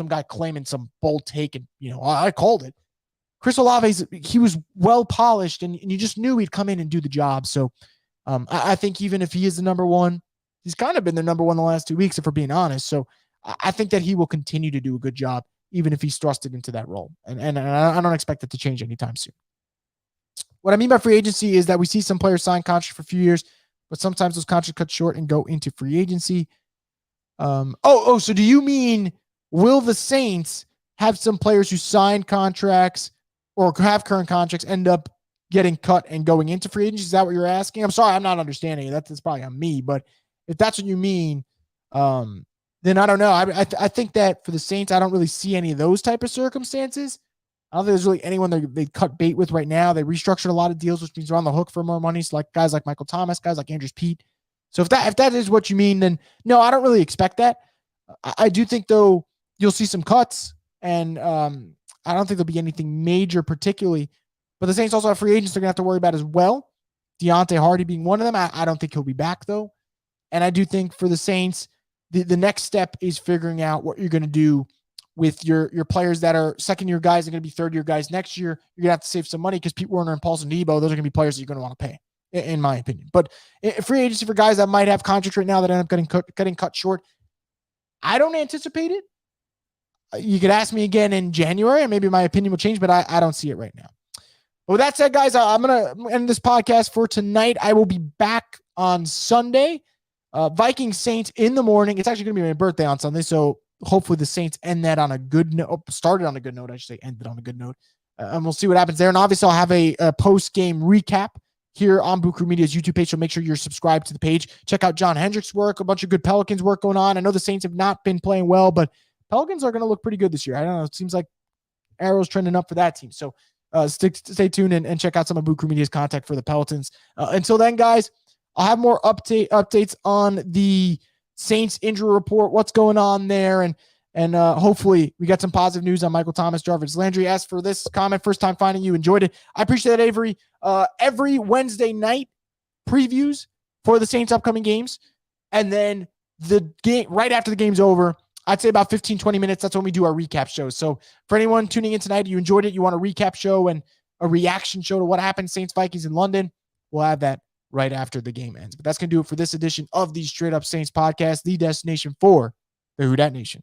A: guy claiming some bold take, and I called it. Chris Olave, he was well polished, and you just knew he'd come in and do the job. So I think even if he is the number 1, he's kind of been the number 1 the last 2 weeks, if we're being honest. So I think that he will continue to do a good job, even if he's thrusted into that role. And I don't expect it to change anytime soon. What I mean by free agency is that we see some players sign contracts for a few years, but sometimes those contracts cut short and go into free agency. So do you mean, will the Saints have some players who sign contracts or have current contracts end up getting cut and going into free agency? Is that what you're asking? I'm sorry, I'm not understanding it. That's probably on me, but if that's what you mean, then I don't know. I think that for the Saints, I don't really see any of those type of circumstances. I don't think there's really anyone they cut bait with right now. They restructured a lot of deals, which means they're on the hook for more money. So like guys like Michael Thomas, guys like Andrews Pete. So if that is what you mean, then no, I don't really expect that. I do think though you'll see some cuts, and I don't think there'll be anything major particularly. But the Saints also have free agents they're gonna have to worry about as well. Deontay Hardy being one of them. I don't think he'll be back though. And I do think for the Saints, the next step is figuring out what you're going to do with your players that are second-year guys. They're going to be third-year guys next year. You're going to have to save some money because Pete Werner and Paulson Debo, those are going to be players that you're going to want to pay, in my opinion. But free agency for guys that might have contracts right now that end up getting cut short, I don't anticipate it. You could ask me again in January, and maybe my opinion will change, but I don't see it right now. But with that said, guys, I'm going to end this podcast for tonight. I will be back on Sunday. Vikings Saints in the morning. It's actually going to be my birthday on Sunday, so hopefully the Saints end that on a good note. Started on a good note, I should say, ended on a good note. And we'll see what happens there. And obviously, I'll have a post-game recap here on Boot Crew Media's YouTube page, so make sure you're subscribed to the page. Check out John Hendrick's work, a bunch of good Pelicans work going on. I know the Saints have not been playing well, but Pelicans are going to look pretty good this year. I don't know. It seems like arrows trending up for that team. So stay tuned and check out some of Boot Crew Media's content for the Pelicans. Until then, guys, I'll have more updates on the Saints injury report, what's going on there, and hopefully we got some positive news on Michael Thomas. Jarvis Landry asked for this comment, first time finding you, enjoyed it. I appreciate that, Avery. Every Wednesday night previews for the Saints upcoming games, and then the game right after the game's over, I'd say about 15, 20 minutes. That's when we do our recap shows. So for anyone tuning in tonight, you enjoyed it, you want a recap show and a reaction show to what happened Saints Vikings in London, we'll have that right after the game ends. But that's going to do it for this edition of the Straight Up Saints podcast, the destination for the Who Dat Nation.